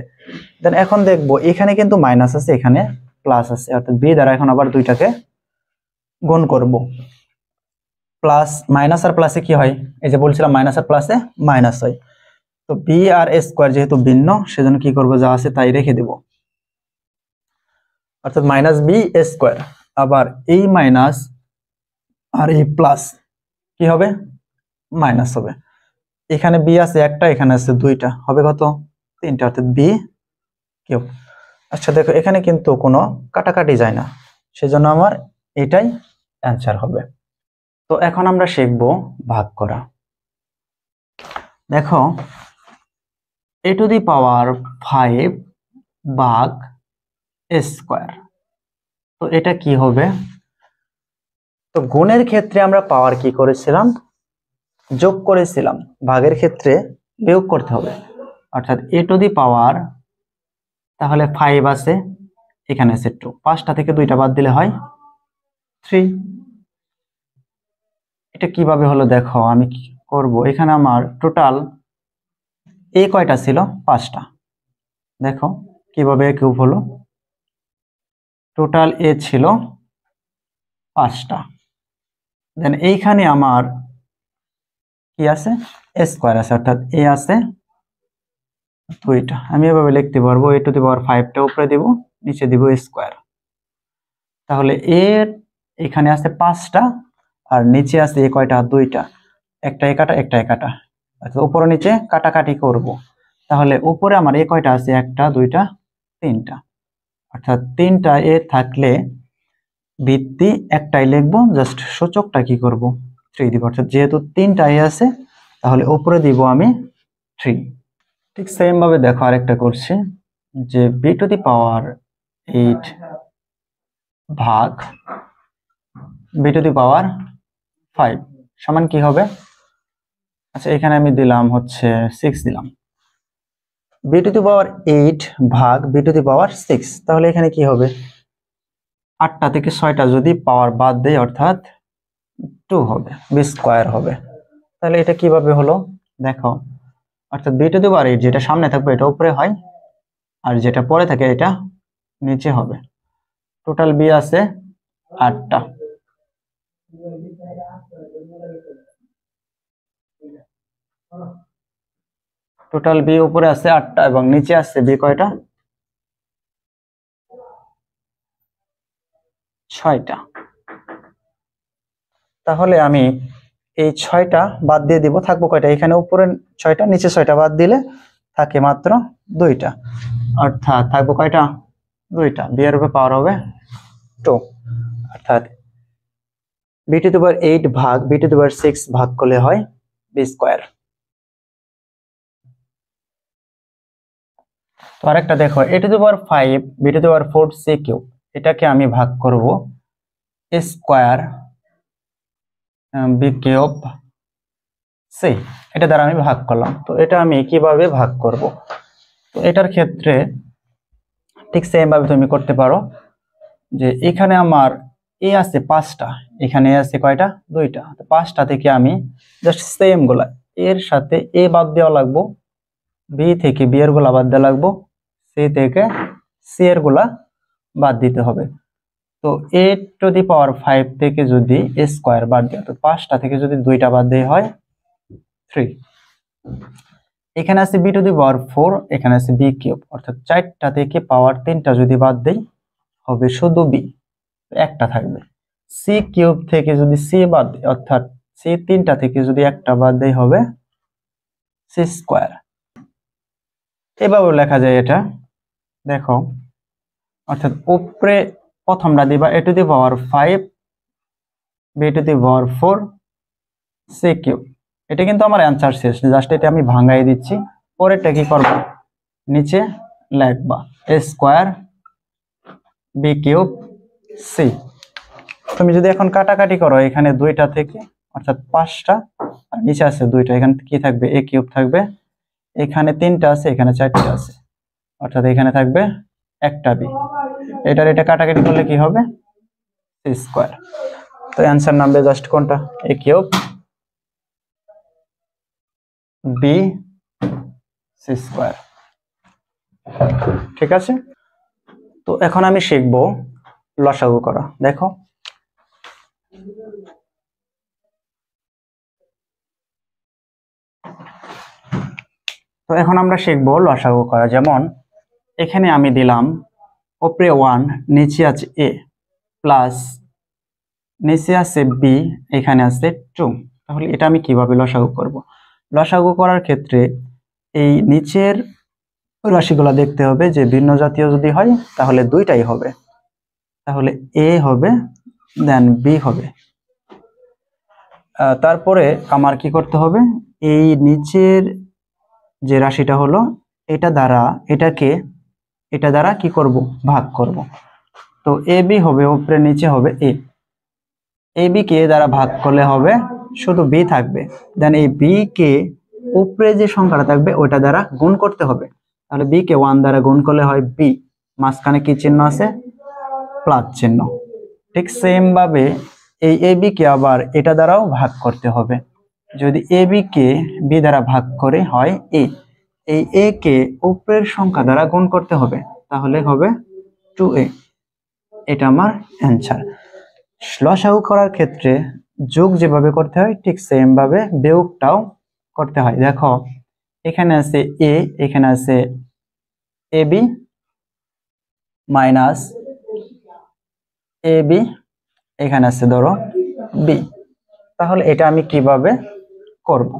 দেন এখন দেখবো এখানে কিন্তু মাইনাস আছে এখানে প্লাস আছে, অর্থাৎ বি দ্বারা এখন আবার দুইটাকে গুণ করব। প্লাস মাইনাস আর প্লাসে কি হয়, এই যে বলছিলাম মাইনাস আর প্লাসে মাইনাস হয়, তো বি আর এ স্কোয়ার যেহেতু ভিন্ন সেজন্য কি করব, যা আছে তাই রেখে দেব, অর্থাৎ মাইনাস বি এ স্কোয়ার। আবার এই মাইনাস আর এই প্লাস কি হবে, মাইনাস হবে। এখানে বি আছে একটা এখানে আছে দুইটা, হবে কত 3টা, অর্থাৎ বি কিউব। আচ্ছা দেখো এখানে কিন্তু কোনো কাটাকাটি যায় না, সেজন্য আমার এটাই অ্যান্সার হবে। তো এখন আমরা শিখব ভাগ করা। দেখো এ টু দি পাওয়ার 5 ভাগ এ স্কোয়ার, তো এটা কি হবে, তো গুণের ক্ষেত্রে আমরা পাওয়ার কি করেছিলাম, যোগ করেছিলাম, ভাগের ক্ষেত্রে বিয়োগ করতে হবে, অর্থাৎ এ টু দি পাওয়ার, তাহলে 5 আছে এখানে আছে 2, 5টা থেকে 2টা বাদ দিলে হয় 3। এটা কিভাবে হলো দেখো, আমি কি করব, এখানে আমার টোটাল এ কয়টা ছিল 5টা, দেখো কিভাবে কিউব হলো, টোটাল এ ছিল 5টা। দেন এইখানে আমার কি আছে, এ স্কোয়ার আছে, অর্থাৎ এ আছে 2টা, আমি এভাবে লিখতে পারবো এ টু দি পাওয়ার 5টা উপরে দিব, নিচে দিব স্কোয়ার। তাহলে এর এখানে আছে 5টা আর নিচে আছে এ কয়টা 2টা, একটা এ কাটা একটা এ কাটা, অর্থাৎ উপরে নিচে কাটাকাটি করব। তাহলে উপরে আমার এ কয়টা আছে, 1টা 2টা 3টা, অর্থাৎ 3টা এ থাকলে ভিত্তি একটাই লিখবো, জাস্ট সূচকটা কি করব 3 দিব, অর্থাৎ যেহেতু 3টা এ আছে তাহলে উপরে দিব আমি 3। ঠিক সেম ভাবে দেখো আরেকটা করছি, যে বি টু দি পাওয়ার 8 ভাগ বি টু দি পাওয়ার 5 সমান কি হবে, আচ্ছা এখানে আমি দিলাম হচ্ছে 6 দিলাম, বি টু দি পাওয়ার 8 ভাগ বি টু দি পাওয়ার 6, তাহলে এখানে কি হবে, 8টা থেকে 6টা যদি পাওয়ার বাদ দেয় অর্থাৎ 2 হবে, বি স্কোয়ার হবে। তাহলে এটা কিভাবে হলো দেখো, অর্থাৎ বি টু দি পাওয়ার 8 যেটা সামনে থাকবে এটা উপরে হয়, আর যেটা পরে থাকে এটা নিচে হবে। টোটাল বি আছে 8টা। টোটাল বি উপরে আছে 8টা এবং নিচে আছে বি কয়টা? 6টা। তাহলে আমি এই 6টা বাদ দিয়ে দিব, থাকবো কয়টা? এখানে উপরে 6টা, নিচে 6টা বাদ দিলে থাকে মাত্র 2টা, অর্থাৎ থাকবো কয়টা? 2টা। বি এর উপর পাওয়ার হবে 2, অর্থাৎ বি টু দি পাওয়ার 8 ভাগ বি টু দি পাওয়ার 6 ভাগ করলে হয় বি স্কয়ার। তো আরেকটা দেখো, A to the power 5 B to the power 4 C cube, এটাকে আমি ভাগ করব A square B cube C, এটা দ্বারা আমি ভাগ করলাম। তো এটা আমি কিভাবে ভাগ করব? তো এটার ক্ষেত্রে ঠিক সেম ভাবে তুমি করতে পারো, যে এখানে আমার এ আছে 5টা, এখানে এ আছে কয়টা? 2টা। তো 5টা থেকে আমি জাস্ট সেম গুলা এর সাথে এ বাদ দেওয়া লাগবো, বি থেকে বি এর গুলা বাদ দেওয়া লাগবো, সি থেকে সি এর গুলা বাদ দিতে হবে। তো এ টু দি পাওয়ার 5 থেকে যদি এ স্কয়ার বাদ দেয়, তো 5টা থেকে যদি 2টা বাদ দেয় হয় 3। এখানে আছে বি টু দি পাওয়ার 4, এখানে আছে বি কিউব, অর্থাৎ 4টা থেকে পাওয়ার 3টা যদি বাদ দেই হবে শুধু বি, একটা থাকবে। সি কিউব থেকে যদি সি বাদ দেয়, অর্থাৎ সি 3টা থেকে যদি একটা বাদ দেয় হবে সি স্কয়ার। এভাবে লেখা যায় এটা, দেখো, অর্থাৎ উপরে প্রথমটা দিবা A to the power 5 B to the power 4 C cube. এটা কিন্তু আমার অ্যান্সার শেষ, জাস্ট এটা আমি ভাঙাই দিচ্ছি। পরেরটা কি করব? নিচে লিখবা এ স্কয়ার বি কিউব সি। তুমি যদি এখন কাটাকাটি করো, এখানে 2টা থেকে অর্থাৎ 5টা, আর নিচে আছে 2টা, এখানে কি থাকবে? এ কিউব থাকবে। এখানে 3টা আছে, এখানে 4টা আছে, অর্থাৎ এখানে থাকবে একটা বি। এটার এটা কাটাকাটি করলে কি হবে? C square. তো অ্যান্সার নামবে জাস্ট কোনটা? A cube b c square. ঠিক আছে। তো এখন আমি শিখবো লসাগু করা। দেখো, তো এখন আমরা শিখবো লসাগু করা। যেমন এখানে আমি দিলাম উপরে 1, নিচে আছে এ, প্লাস নিচে আছে বি, এখানে আছে 2। তাহলে এটা আমি কিভাবে লসাগু করব? লসাগু করার ক্ষেত্রে এই নিচের রাশিগুলো দেখতে হবে যে ভিন্ন জাতীয় যদি হয় তাহলে 2টাই হবে, তাহলে এ হবে দেন বি হবে। তারপরে আমার কি করতে হবে? এই নিচের যে রাশিটা হলো এটা দ্বারা এটা দ্বারা কি করব? ভাগ করব। তো এ বি হবে উপরে, নিচে হবে এ। এ বি কে দ্বারা ভাগ করলে হবে শুধু বি থাকবে, দেন এই বি কে উপরে যে সংখ্যাটা থাকবে ওটা দ্বারা গুণ করতে হবে। তাহলে বি কে 1 দ্বারা গুণ করলে হয় বি, মাঝখানে কি চিহ্ন আছে? প্লাস চিহ্ন। ঠিক সেম ভাবে এই এ বি কে আবার এটা দ্বারাও ভাগ করতে হবে। যদি এ বি কে বি দ্বারা ভাগ করে হয় এ, এই এ কে উপরের সংখ্যা দ্বারা গুণ করতে হবে, তাহলে হবে 2a। এটা আমার অ্যান্সার। লসাগু করার ক্ষেত্রে যোগ যেভাবে করতে হয় ঠিক সেম ভাবে বিয়োগটাও করতে হয়। দেখো, এখানে আছে এ, এখানে আছে A B minus A B, এখানে আছে ধরো বি। তাহলে এটা আমি কিভাবে করব?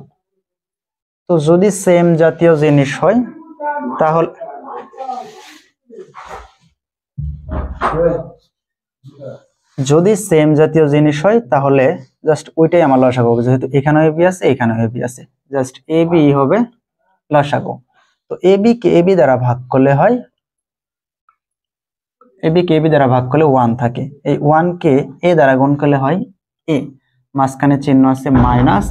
তো যদি সেম জাতীয় জিনিস হয় তাহলে জাস্ট ওইটাই আমার লসাগু হবে, যেহেতু এখানেও এ বি আছে এখানেও এ বি আছে, জাস্ট এ বি হবে লসাগু। তো A B K A B দ্বারা ভাগ করলে হয়, A B K A B দ্বারা ভাগ করলে 1 থাকে, এই 1 কে এ দ্বারা গুণ করলে হয় এ, মাঝখানে চিহ্ন আছে minus,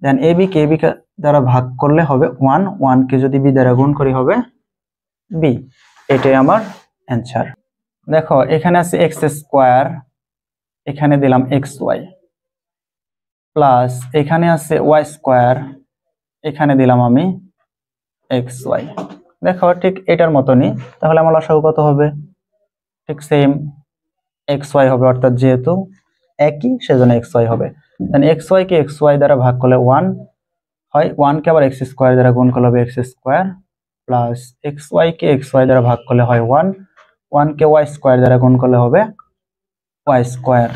then A B K A B দ্বারা ভাগ করলে হবে 1, 1 কে যদি বি দ্বারা গুণ করি হবে বি। এটাই আমার অ্যান্সার। দেখো, এখানে আছে এক্স স্কোয়ার, এখানে দিলাম এক্স ওয়াই, প্লাস এখানে আছে ওয়াই স্কোয়ার, এখানে দিলাম আমি এক্স ওয়াই। দেখো ঠিক এটার মতনই, তাহলে আমার লসাগু কত হবে? ঠিক সেম এক্স ওয়াই হবে, অর্থাৎ যেহেতু একই সেজন্য এক্স ওয়াই হবে। এক্স ওয়াই কে এক্স ওয়াই দ্বারা ভাগ করলে 1 হয়, 1 কে আবার এক্স স্কোয়ার দ্বারা গুণ করলে হবে x square, plus x y কে এক্স ওয়াই দ্বারা ভাগ করলে হয় 1, 1 কে ওয়াই স্কোয়ার দ্বারা গুণ করলে হবে ওয়াই স্কোয়ার।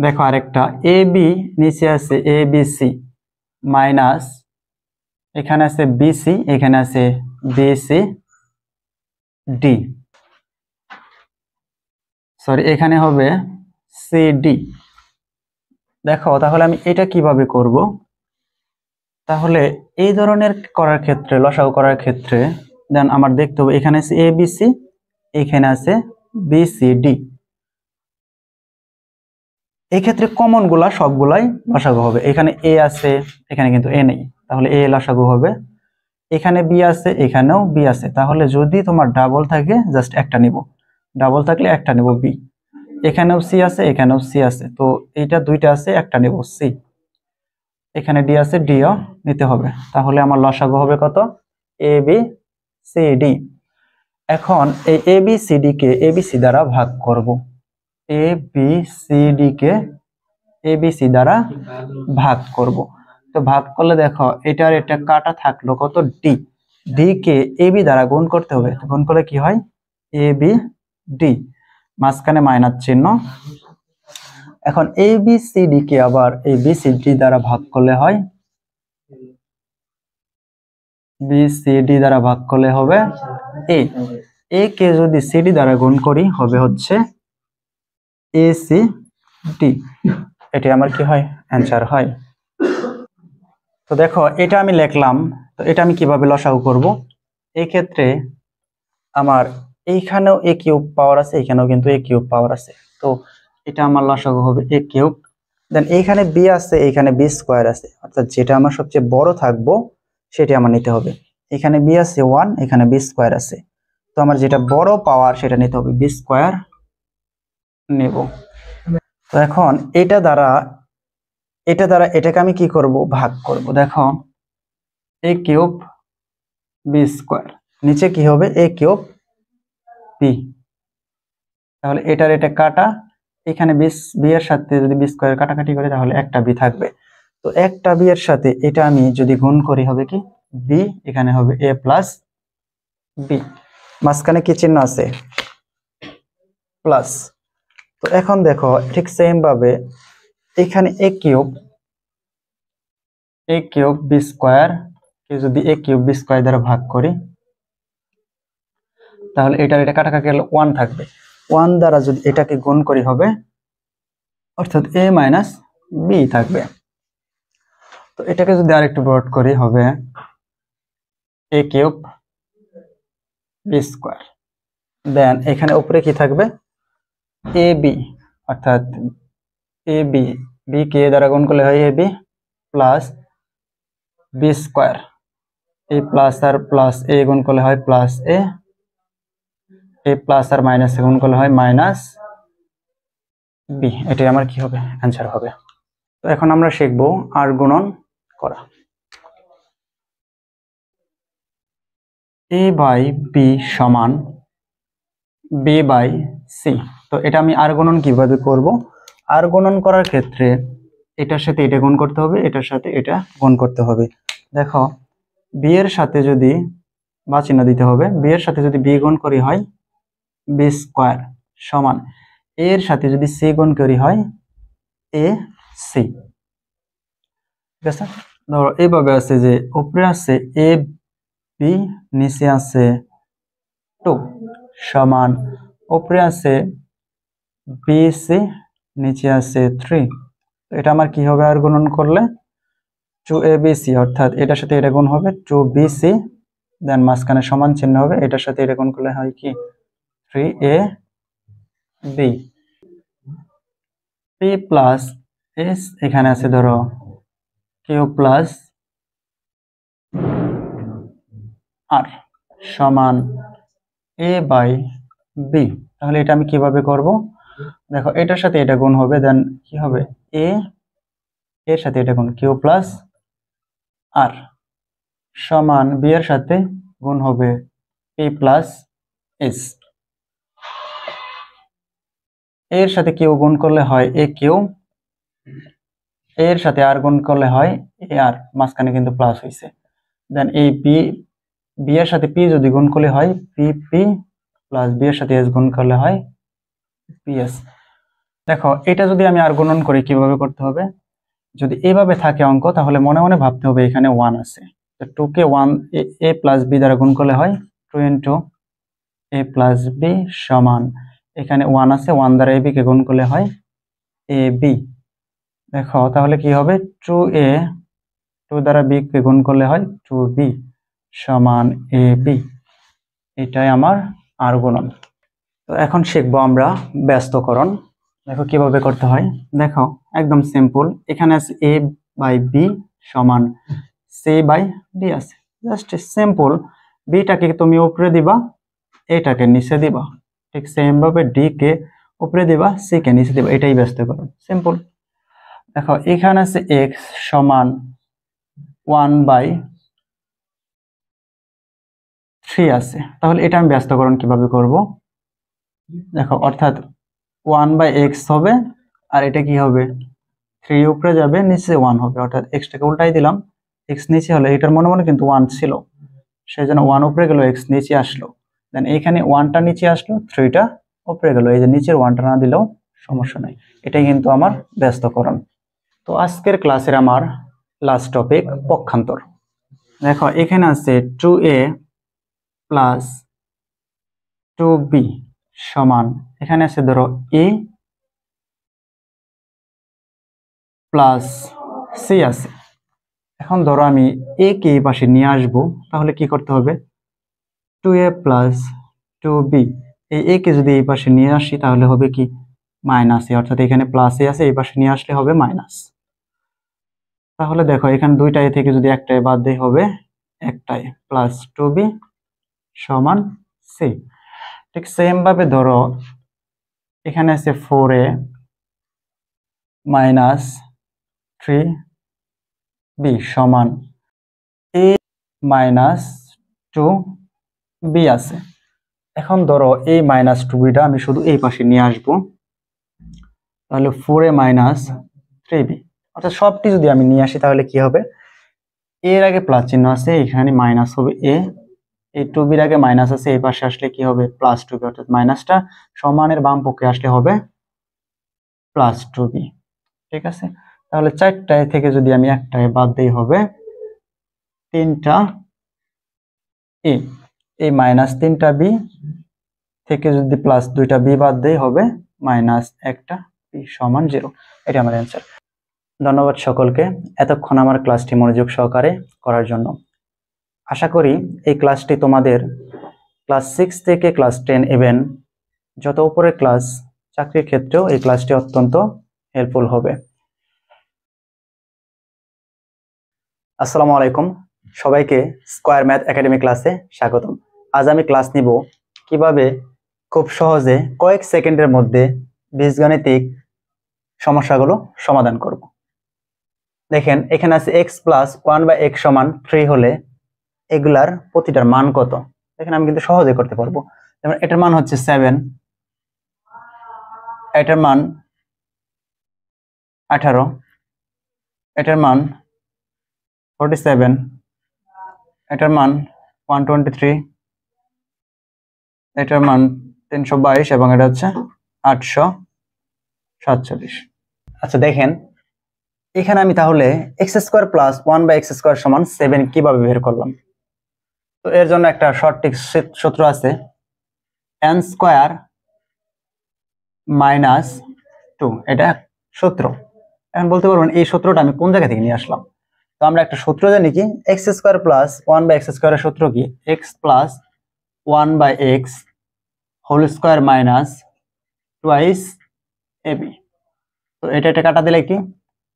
দেখো আরেকটা, এ বি নিচে আছে এ বি সি মাইনাস এখানে আছে বিসি, এখানে আছে বিসি ডি, সরি এখানে হবে সিডি। দেখো তাহলে আমি এটা কিভাবে করব? তাহলে এই ধরনের করার ক্ষেত্রে, লসাগু করার ক্ষেত্রে দেন আমার দেখতে হবে এখানে আছে এ বি সি, এখানে আছে বি সি ডি। এই ক্ষেত্রে কমন গুলা সবগুলাই লসাগু হবে। এখানে এ আছে, এখানে কিন্তু এ নেই, তাহলে এ লসাগু হবে। এখানে বি আছে, এখানেও বি আছে, তাহলে যদি তোমার ডাবল থাকে জাস্ট একটা নিব, ডাবল থাকলে একটা নিব বি। এখানেও সি আছে, এখানেও সি আছে, তো এইটা দুইটা আছে, একটা নিব সি। এখানে ডি আছে, ডিও নিতে হবে। তাহলে আমার লসাগু হবে কত? A B C D. এখন এই A B C D K A B C দ্বারা ভাগ করব। A B C D K A B C দ্বারা ভাগ করব। তো ভাগ করলে দেখো এটার এটা কাটা থাকলো কত? D. D K A B দ্বারা গুণ করতে হবে, গুণ করলে কি হয়? এ বি ডি, মাঝখানে মাইনাস চিহ্ন। এখন এ বি সি ডি কে আবার এই বি সি ডি দ্বারা ভাগ করলে হয়, বি সি ডি দ্বারা ভাগ করলে হবে এ। এ কে যদি সি ডি দ্বারা গুণ করি হবে হচ্ছে এ সি ডি। এটি আমার কি হয়? অ্যান্সার হয়। তো দেখো এটা আমি লিখলাম, তো এটা আমি কিভাবে লসাগু করব? এই ক্ষেত্রে আমার এইখানেও এ কিউব পাওয়ার আছে, এখানেও কিন্তু এ কিউব পাওয়ার আছে, তো এটা আমার লসাগু হবে এ কিউব। দেন এইখানে বি আছে, এইখানে বি স্কোয়ার আছে, অর্থাৎ যেটা আমার সবচেয়ে বড় থাকবো সেটা আমার নিতে হবে। এখানে বি আছে 1, এখানে বি স্কোয়ার আছে, তো আমার যেটা বড় পাওয়ার সেটা নিতে হবে, বি স্কোয়ার নেব। তো এখন এটা দ্বারা এটাকে আমি কি করব? ভাগ করব। দেখো এ কিউব বি স্কোয়ার, নিচে কি হবে? এ কিউব বি। তাহলে এটার এটা কাটা, এখানে বি এর সাথে যদি বি স্কোয়ার কাটাকাটি করি তাহলে একটা বি থাকবে। তো একটা বি এর সাথে এটা আমি যদি গুণ করি হবে কি? বি, এখানে হবে এ প্লাস বি, মাঝখানে কি চিহ্ন আছে? প্লাস। তো এখন দেখো ঠিক সেম ভাবে এখানে এ কিউব বি স্কোয়ার কে যদি এ কিউব বি স্কোয়ার দ্বারা ভাগ করি তাহলে এটার এটা কাটাকাটি গেলে 1 থাকবে। 1 দ্বারা যদি এটাকে গুণ করি হবে অর্থাৎ এ মাইনাস বি থাকবে। তো এটাকে যদি আরেকটু ব্রড করি হবে এ কিউব বি স্কোয়ার। দেন এখানে উপরে কি থাকবে? এ বি, অর্থাৎ এ বি, বি কে দ্বারা গুণ করলে হয় A B plus B square, A plus R plus এ গুণ করলে হয় প্লাস এ প্লাস আর মাইনাস এ গুণ করলে হয় মাইনাস বি। এটাই আমার কি হবে? অ্যান্সার হবে। তো এখন আমরা শিখবো আর গুণন করা। এ বাই বি সমান বি বাই সি। তো এটা আমি আর গুণন কিভাবে করব? আর গুণন করার ক্ষেত্রে এটার সাথে এটা গুণ করতে হবে, এটার সাথে এটা গুণ করতে হবে। দেখো বি এর সাথে যদি বা চিহ্ন দিতে হবে, বি এর সাথে যদি বি গুণ করি হয় বি স্কোয়ার সমান এর সাথে যদি সি গুণ করি হয় এ সি। ঠিক আছে, ধরো এইভাবে আছে যে উপরে আছে এ বি, নিচে আছে 2 সমান উপরে আছে বি সি, নিচে আছে 3। এটা আমার কি হবে আর গুণন করলে? 2abc, অর্থাৎ এটার সাথে এটা গুণ হবে 2bc, দেন মাঝখানে সমান চিহ্ন হবে, এটার সাথে এটা গুণ করলে হয় কি 3ab। p প্লাস s, এখানে আছে ধরো q প্লাস r সমান a বাই b। তাহলে এটা আমি কিভাবে করব? দেখো এটার সাথে এটা গুণ হবে, দেন কি হবে a এর সাথে এটা গুণ q প্লাস r সমান বি এর সাথে গুণ হবে পি প্লাস এস। এর সাথে কিউ গুণ করলে হয় এ কিউ, এর সাথে আর গুণ করলে হয় এ আর, মাঝখানে কিন্তু প্লাস হয়েছে। দেন এই বি এর সাথে পি যদি গুণ করলে হয় পি পি প্লাস বি এর সাথে এস গুণ করলে হয় পি এস। দেখো এটা যদি আমি আর গুণন করি কিভাবে করতে হবে, যদি এভাবে থাকে অঙ্ক তাহলে মনে মনে ভাবতে হবে এখানে 1 আছে, টু কে 1 এ প্লাস বি দ্বারা গুণ করলে হয় 2 ইন্টু এ প্লাস বি সমান, এখানে 1 আছে, 1 দ্বারা এ বি কে গুণ করলে হয় এ বি। দেখো তাহলে কি হবে 2a, 2 দ্বারা বি কে গুণ করলে হয় 2b সমান এ বি। এটাই আমার আর গুণন। তো এখন শিখবো আমরা ব্যস্তকরণ। দেখো কিভাবে করতে হয়, দেখো একদম সিম্পল, এখানে আছে এ বাই বি সমান সি বাই ডি আছে, জাস্ট সিম্পল। বিটাকে তুমি উপরে দিবা, এটাকে নিচে দিবা, ঠিক সেম ভাবে ডি কে উপরে দিবা, সি কে নিচে দিবা, এটাই ব্যস্তকরণ, সিম্পল। দেখো এখানে আছে এক্স সমান 1/3 আছে, তাহলে এটা আমি ব্যস্তকরণ কিভাবে করব, দেখো অর্থাৎ 1/x হবে, আর এটা কি হবে 3 উপরে যাবে, নিচে 1 হবে, অর্থাৎ এক্সটাকে উল্টাই দিলাম, এক্স নিচে হলে এটার মনে মনে কিন্তু 1 ছিল, সেই জন্য 1 উপরে গেল, এক্স নিচে আসলো, দেন এইখানে 1টা নিচে আসলো, 3টা উপরে গেল, এই যে নিচের 1টা না দিলেও সমস্যা নাই, এটাই কিন্তু আমার ব্যস্তকরণ। তো আজকের ক্লাসের আমার লাস্ট টপিক পক্ষান্তর। দেখো এখানে আছে 2a প্লাস 2b সমান, এখানে আছে ধরো এ প্লাস সি আছে। এখন ধরো আমি এ কে এই পাশে নিয়ে আসবো, তাহলে কি করতে হবে 2a প্লাস 2b, এই এ কে যদি এই পাশে নিয়ে আসি তাহলে হবে কি মাইনাস এ, অর্থাৎ এখানে প্লাস এ আছে, এই পাশে নিয়ে আসলে হবে মাইনাস। তাহলে দেখো এখানে দুইটাই থেকে যদি একটাই বাদ দেয় হবে একটাই, প্লাস 2b সমান সি। ঠিক সেম ভাবে ধরো এখানে আছে 4a মাইনাস 3b সমান a মাইনাস 2b আছে। এখন ধরো এই মাইনাস 2bটা আমি শুধু এই পাশে নিয়ে আসবো, তাহলে 4a মাইনাস 3b, অর্থাৎ সবটি যদি আমি নিয়ে আসি তাহলে কি হবে, এর আগে প্লাস চিহ্ন আছে, এখানে মাইনাস হবে এ, এই 2bর আগে মাইনাস আছে, এই পাশে আসলে কি হবে প্লাস 2b, অর্থাৎ মাইনাসটা সমানের বাম পক্ষে আসলে হবে প্লাস 2b। ঠিক আছে, তাহলে 4টায় থেকে যদি আমি একটায় বাদ দেই হবে 3টা এ, এই মাইনাস 3টা বি থেকে যদি প্লাস 2টা বি বাদ দেই হবে মাইনাস 1টা বি সমান 0। এটা আমার অ্যান্সার। ধন্যবাদ সকলকে এতক্ষণ আমার ক্লাসটি মনোযোগ সহকারে করার জন্য। আশা করি এই ক্লাসটি তোমাদের ক্লাস 6 থেকে ক্লাস 10 ইভেন যত উপরে ক্লাস চাকরির ক্ষেত্রেও এই ক্লাসটি অত্যন্ত হেল্পফুল হবে। আসসালামু আলাইকুম, সবাইকে স্কয়ার ম্যাথ একাডেমি ক্লাসে স্বাগতম। আজ আমি ক্লাস নিব কিভাবে খুব সহজে কয়েক সেকেন্ডের মধ্যে বীজগণিতিক সমস্যাগুলো সমাধান করব। দেখেন এখানে আছে x প্লাস 1/x সমান 3 হলে এগুলার প্রতিটার মান কত, দেখেন আমি কিন্তু সহজে করতে পারবো। যেমন এটার মান হচ্ছে 7, এটার মান 18, এটার মান 47, এটার মান 123, এটার মান 322 এবং এটা হচ্ছে 847। আচ্ছা দেখেন এখানে আমি তাহলে x square plus 1/x square সমান 7 কিভাবে বের করলাম। তো এর জন্য একটা সঠিক সূত্র আছে, n স্কয়ার মাইনাস 2, এটা সূত্র। এখন বলতে পারবেন এই সূত্রটা আমি কোন জায়গা থেকে নিয়ে আসলাম। তো আমরা একটা সূত্র জানি কি x স্কয়ার প্লাস 1/x স্কয়ারের সূত্র কি x plus 1/x whole square minus twice ab। তো এটা কাটা দিলে কি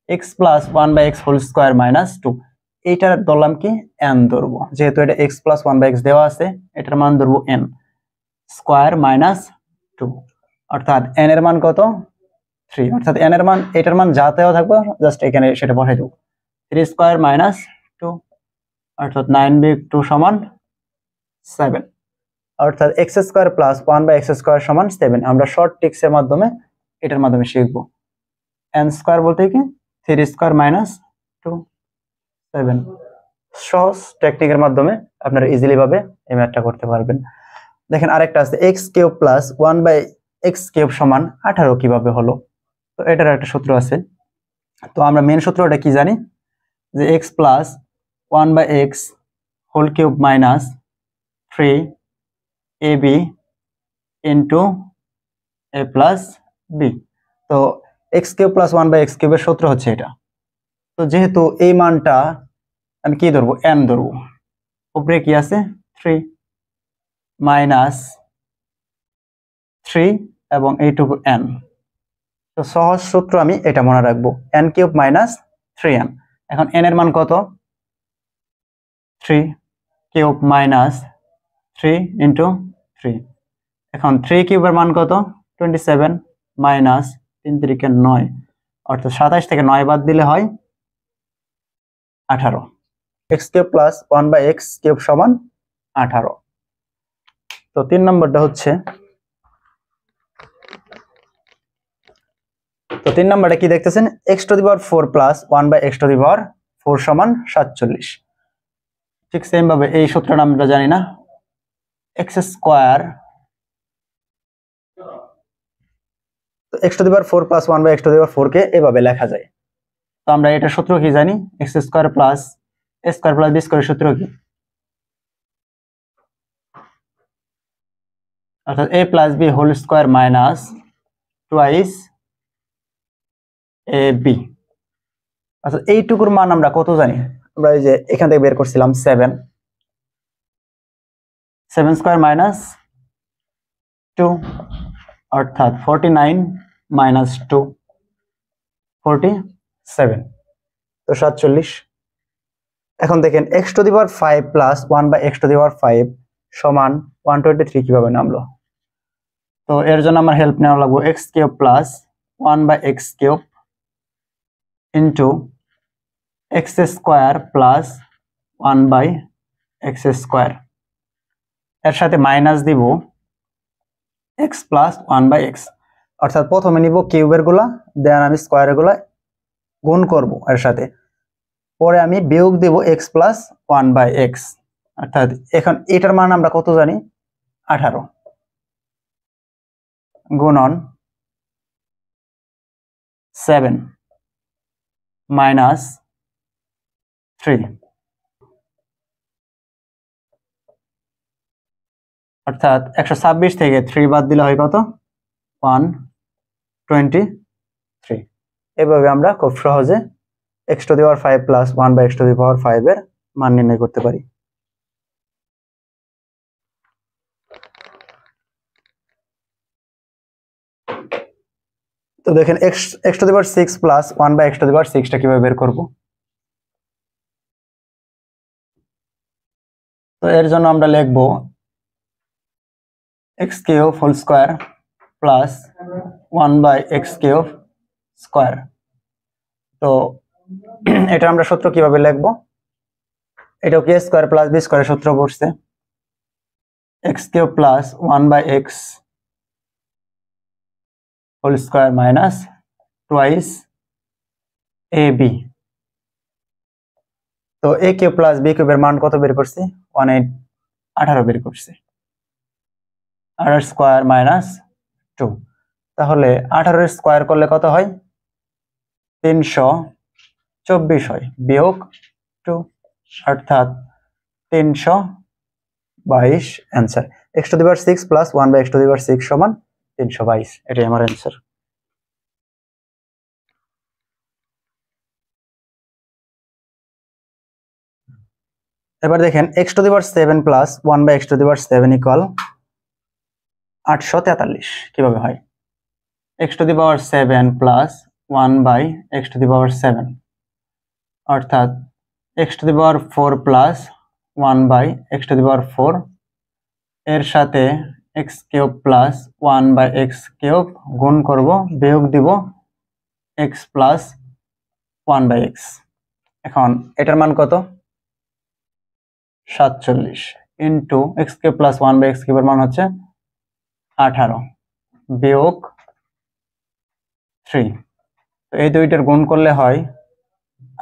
x plus 1/x whole square minus 2, এইটার ধরলাম কি n ধরবো, যেহেতু এটা x প্লাস 1/x দেওয়া আছে এটার মান ধরবো n স্কয়ার মাইনাস 2, অর্থাৎ n এর মান কত 3, অর্থাৎ n এর মান এটার মান যা দেওয়া থাকবে জাস্ট এখানে সেটা বসাই দেবো, 3 স্কয়ার মাইনাস 2, অর্থাৎ 9 বিয়োগ 2 সমান 7, অর্থাৎ x square plus 1/x square সমান 7। আমরা শর্ট ট্রিক্সের মাধ্যমে এটার মাধ্যমে শিখব। n স্কোয়ার বলতে কি 3 স্কোয়ার মাইনাস 2, 7। সহজ টেকনিকের মাধ্যমে আপনারা ইজিলি ভাবে এই ম্যাথটা করতে পারবেন। দেখেন আরেকটা আছে x cube plus 1/x cube সমান 18 কিভাবে হলো। তো এটার একটা সূত্র আছে। তো আমরা মেন সূত্রটা কি জানি, যে x plus 1/x whole cube minus 3ab into a plus b। তো x কিউব প্লাস 1/x কিউবের সূত্র হচ্ছে এটা। তো যেহেতু এই মানটা আমি কি ধরবো, n ধরবো, উপরে কি আছে 3 মাইনাস 3 এবং এইটুকু n। তো সহজ সূত্র আমি এটা মনে রাখবো, n কিউব মাইনাস 3n। এখন n এর মান কত, 3 কিউব মাইনাস 3 ইন্টু 3। এখন 3 কিউবের মান কত, 27 মাইনাস 3 3 9, অর্থাৎ 27 থেকে 9 বাদ দিলে হয় 18। x cube plus 1/x cube সমান 18। তো 3 নম্বরটা হচ্ছে, তো 3 নম্বরটা কি দেখতেছেন, x to the power 4 plus 1/x to the power 4 সমান 47। ঠিক সেম ভাবে এই সূত্রটা আমরা জানি না, x স্কয়ার, তো x to the power 4 plus 1/x to the power 4 কে এভাবে লেখা যায়। তো আমরা এটা সূত্র কি জানি, x square plus a square plus b স্কয়ারের সূত্র কি, অর্থাৎ a plus b whole square minus twice ab। আচ্ছা এইটুকুর মান আমরা কত জানি, আমরা এই যে এখান থেকে বের করছিলাম 7 স্কয়ার মাইনাস 2, অর্থাৎ 49 মাইনাস 2 47, তো 47। এখন দেখেন x to the power 5 plus 1/x to the power 5 সমান 123 কিভাবে নামলো। তো এর জন্য আমার হেল্প নেওয়া লাগবে, x cube plus 1/x cube into x square plus 1/x square, এর সাথে মাইনাস দিব x প্লাস 1/x, অর্থাৎ প্রথমে নিব কিউবের গুলা, দেন আমি স্কোয়ারের গুলা গুণ করব এর সাথে, পরে আমি বিয়োগ দেব x প্লাস 1/x। অর্থাৎ এখন এটার মান আমরা কত জানি, 18 গুণন 7 মাইনাস 3, অর্থাৎ 126 থেকে 3 বাদ দিলে হয় কত, 123। এভাবে আমরা খুব সহজে x to the power 5 plus 1/x to the power 5 এর মান নির্ণয় করতে পারি। তো দেখেন x to the power 6 plus 1/x to the power 6 টা কিভাবে বের করব। তো এর জন্য আমরা লিখব x cube whole square plus 1/x cube square. তো এটা আমরা সূত্র কিভাবে লিখব, এটাও কি স্কয়ার প্লাস b স্কয়ারের সূত্র পড়ছে, x cube plus 1/x whole square minus twice ab। তো a কিউব প্লাস b কিউবের মান কত বের করছি, 18 বের করছি, 18 স্কয়ার মাইনাস 2। তাহলে 18 স্কয়ার করলে কত হয়, 324 হয়, বিয়োগ 2, অর্থাৎ 322 answer. x to the power 6 plus 1/x to the power 6 সমান 322, এটাই আমার অ্যান্সার। এবার দেখেন x to the power 7 plus 1/x to the power 7 equal 843 কিভাবে হয়, x to the power 7 plus 1/x to the power 7, অর্থাৎ x to the power 4 plus 1/x to the power 4, এর সাথে x cube plus 1/x cube গুণ করব, বিয়োগ দিব x প্লাস 1/x। এখন এটার মান কত, 47 into x cube plus 1 by x কিউবের মান হচ্ছে 18 বিয়োগ 3। তো এই দুইটার গুণ করলে হয়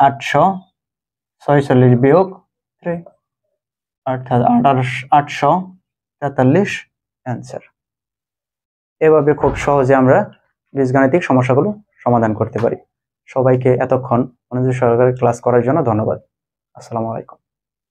846 বিয়োগ 3 অর্থাৎ 843 অ্যান্সার। এভাবে খুব সহজে আমরা বীজগাণিতিক সমস্যাগুলো সমাধান করতে পারি। সবাইকে এতক্ষণ মনোযোগ সহকারে ক্লাস করার জন্য ধন্যবাদ। আসসালামু আলাইকুম।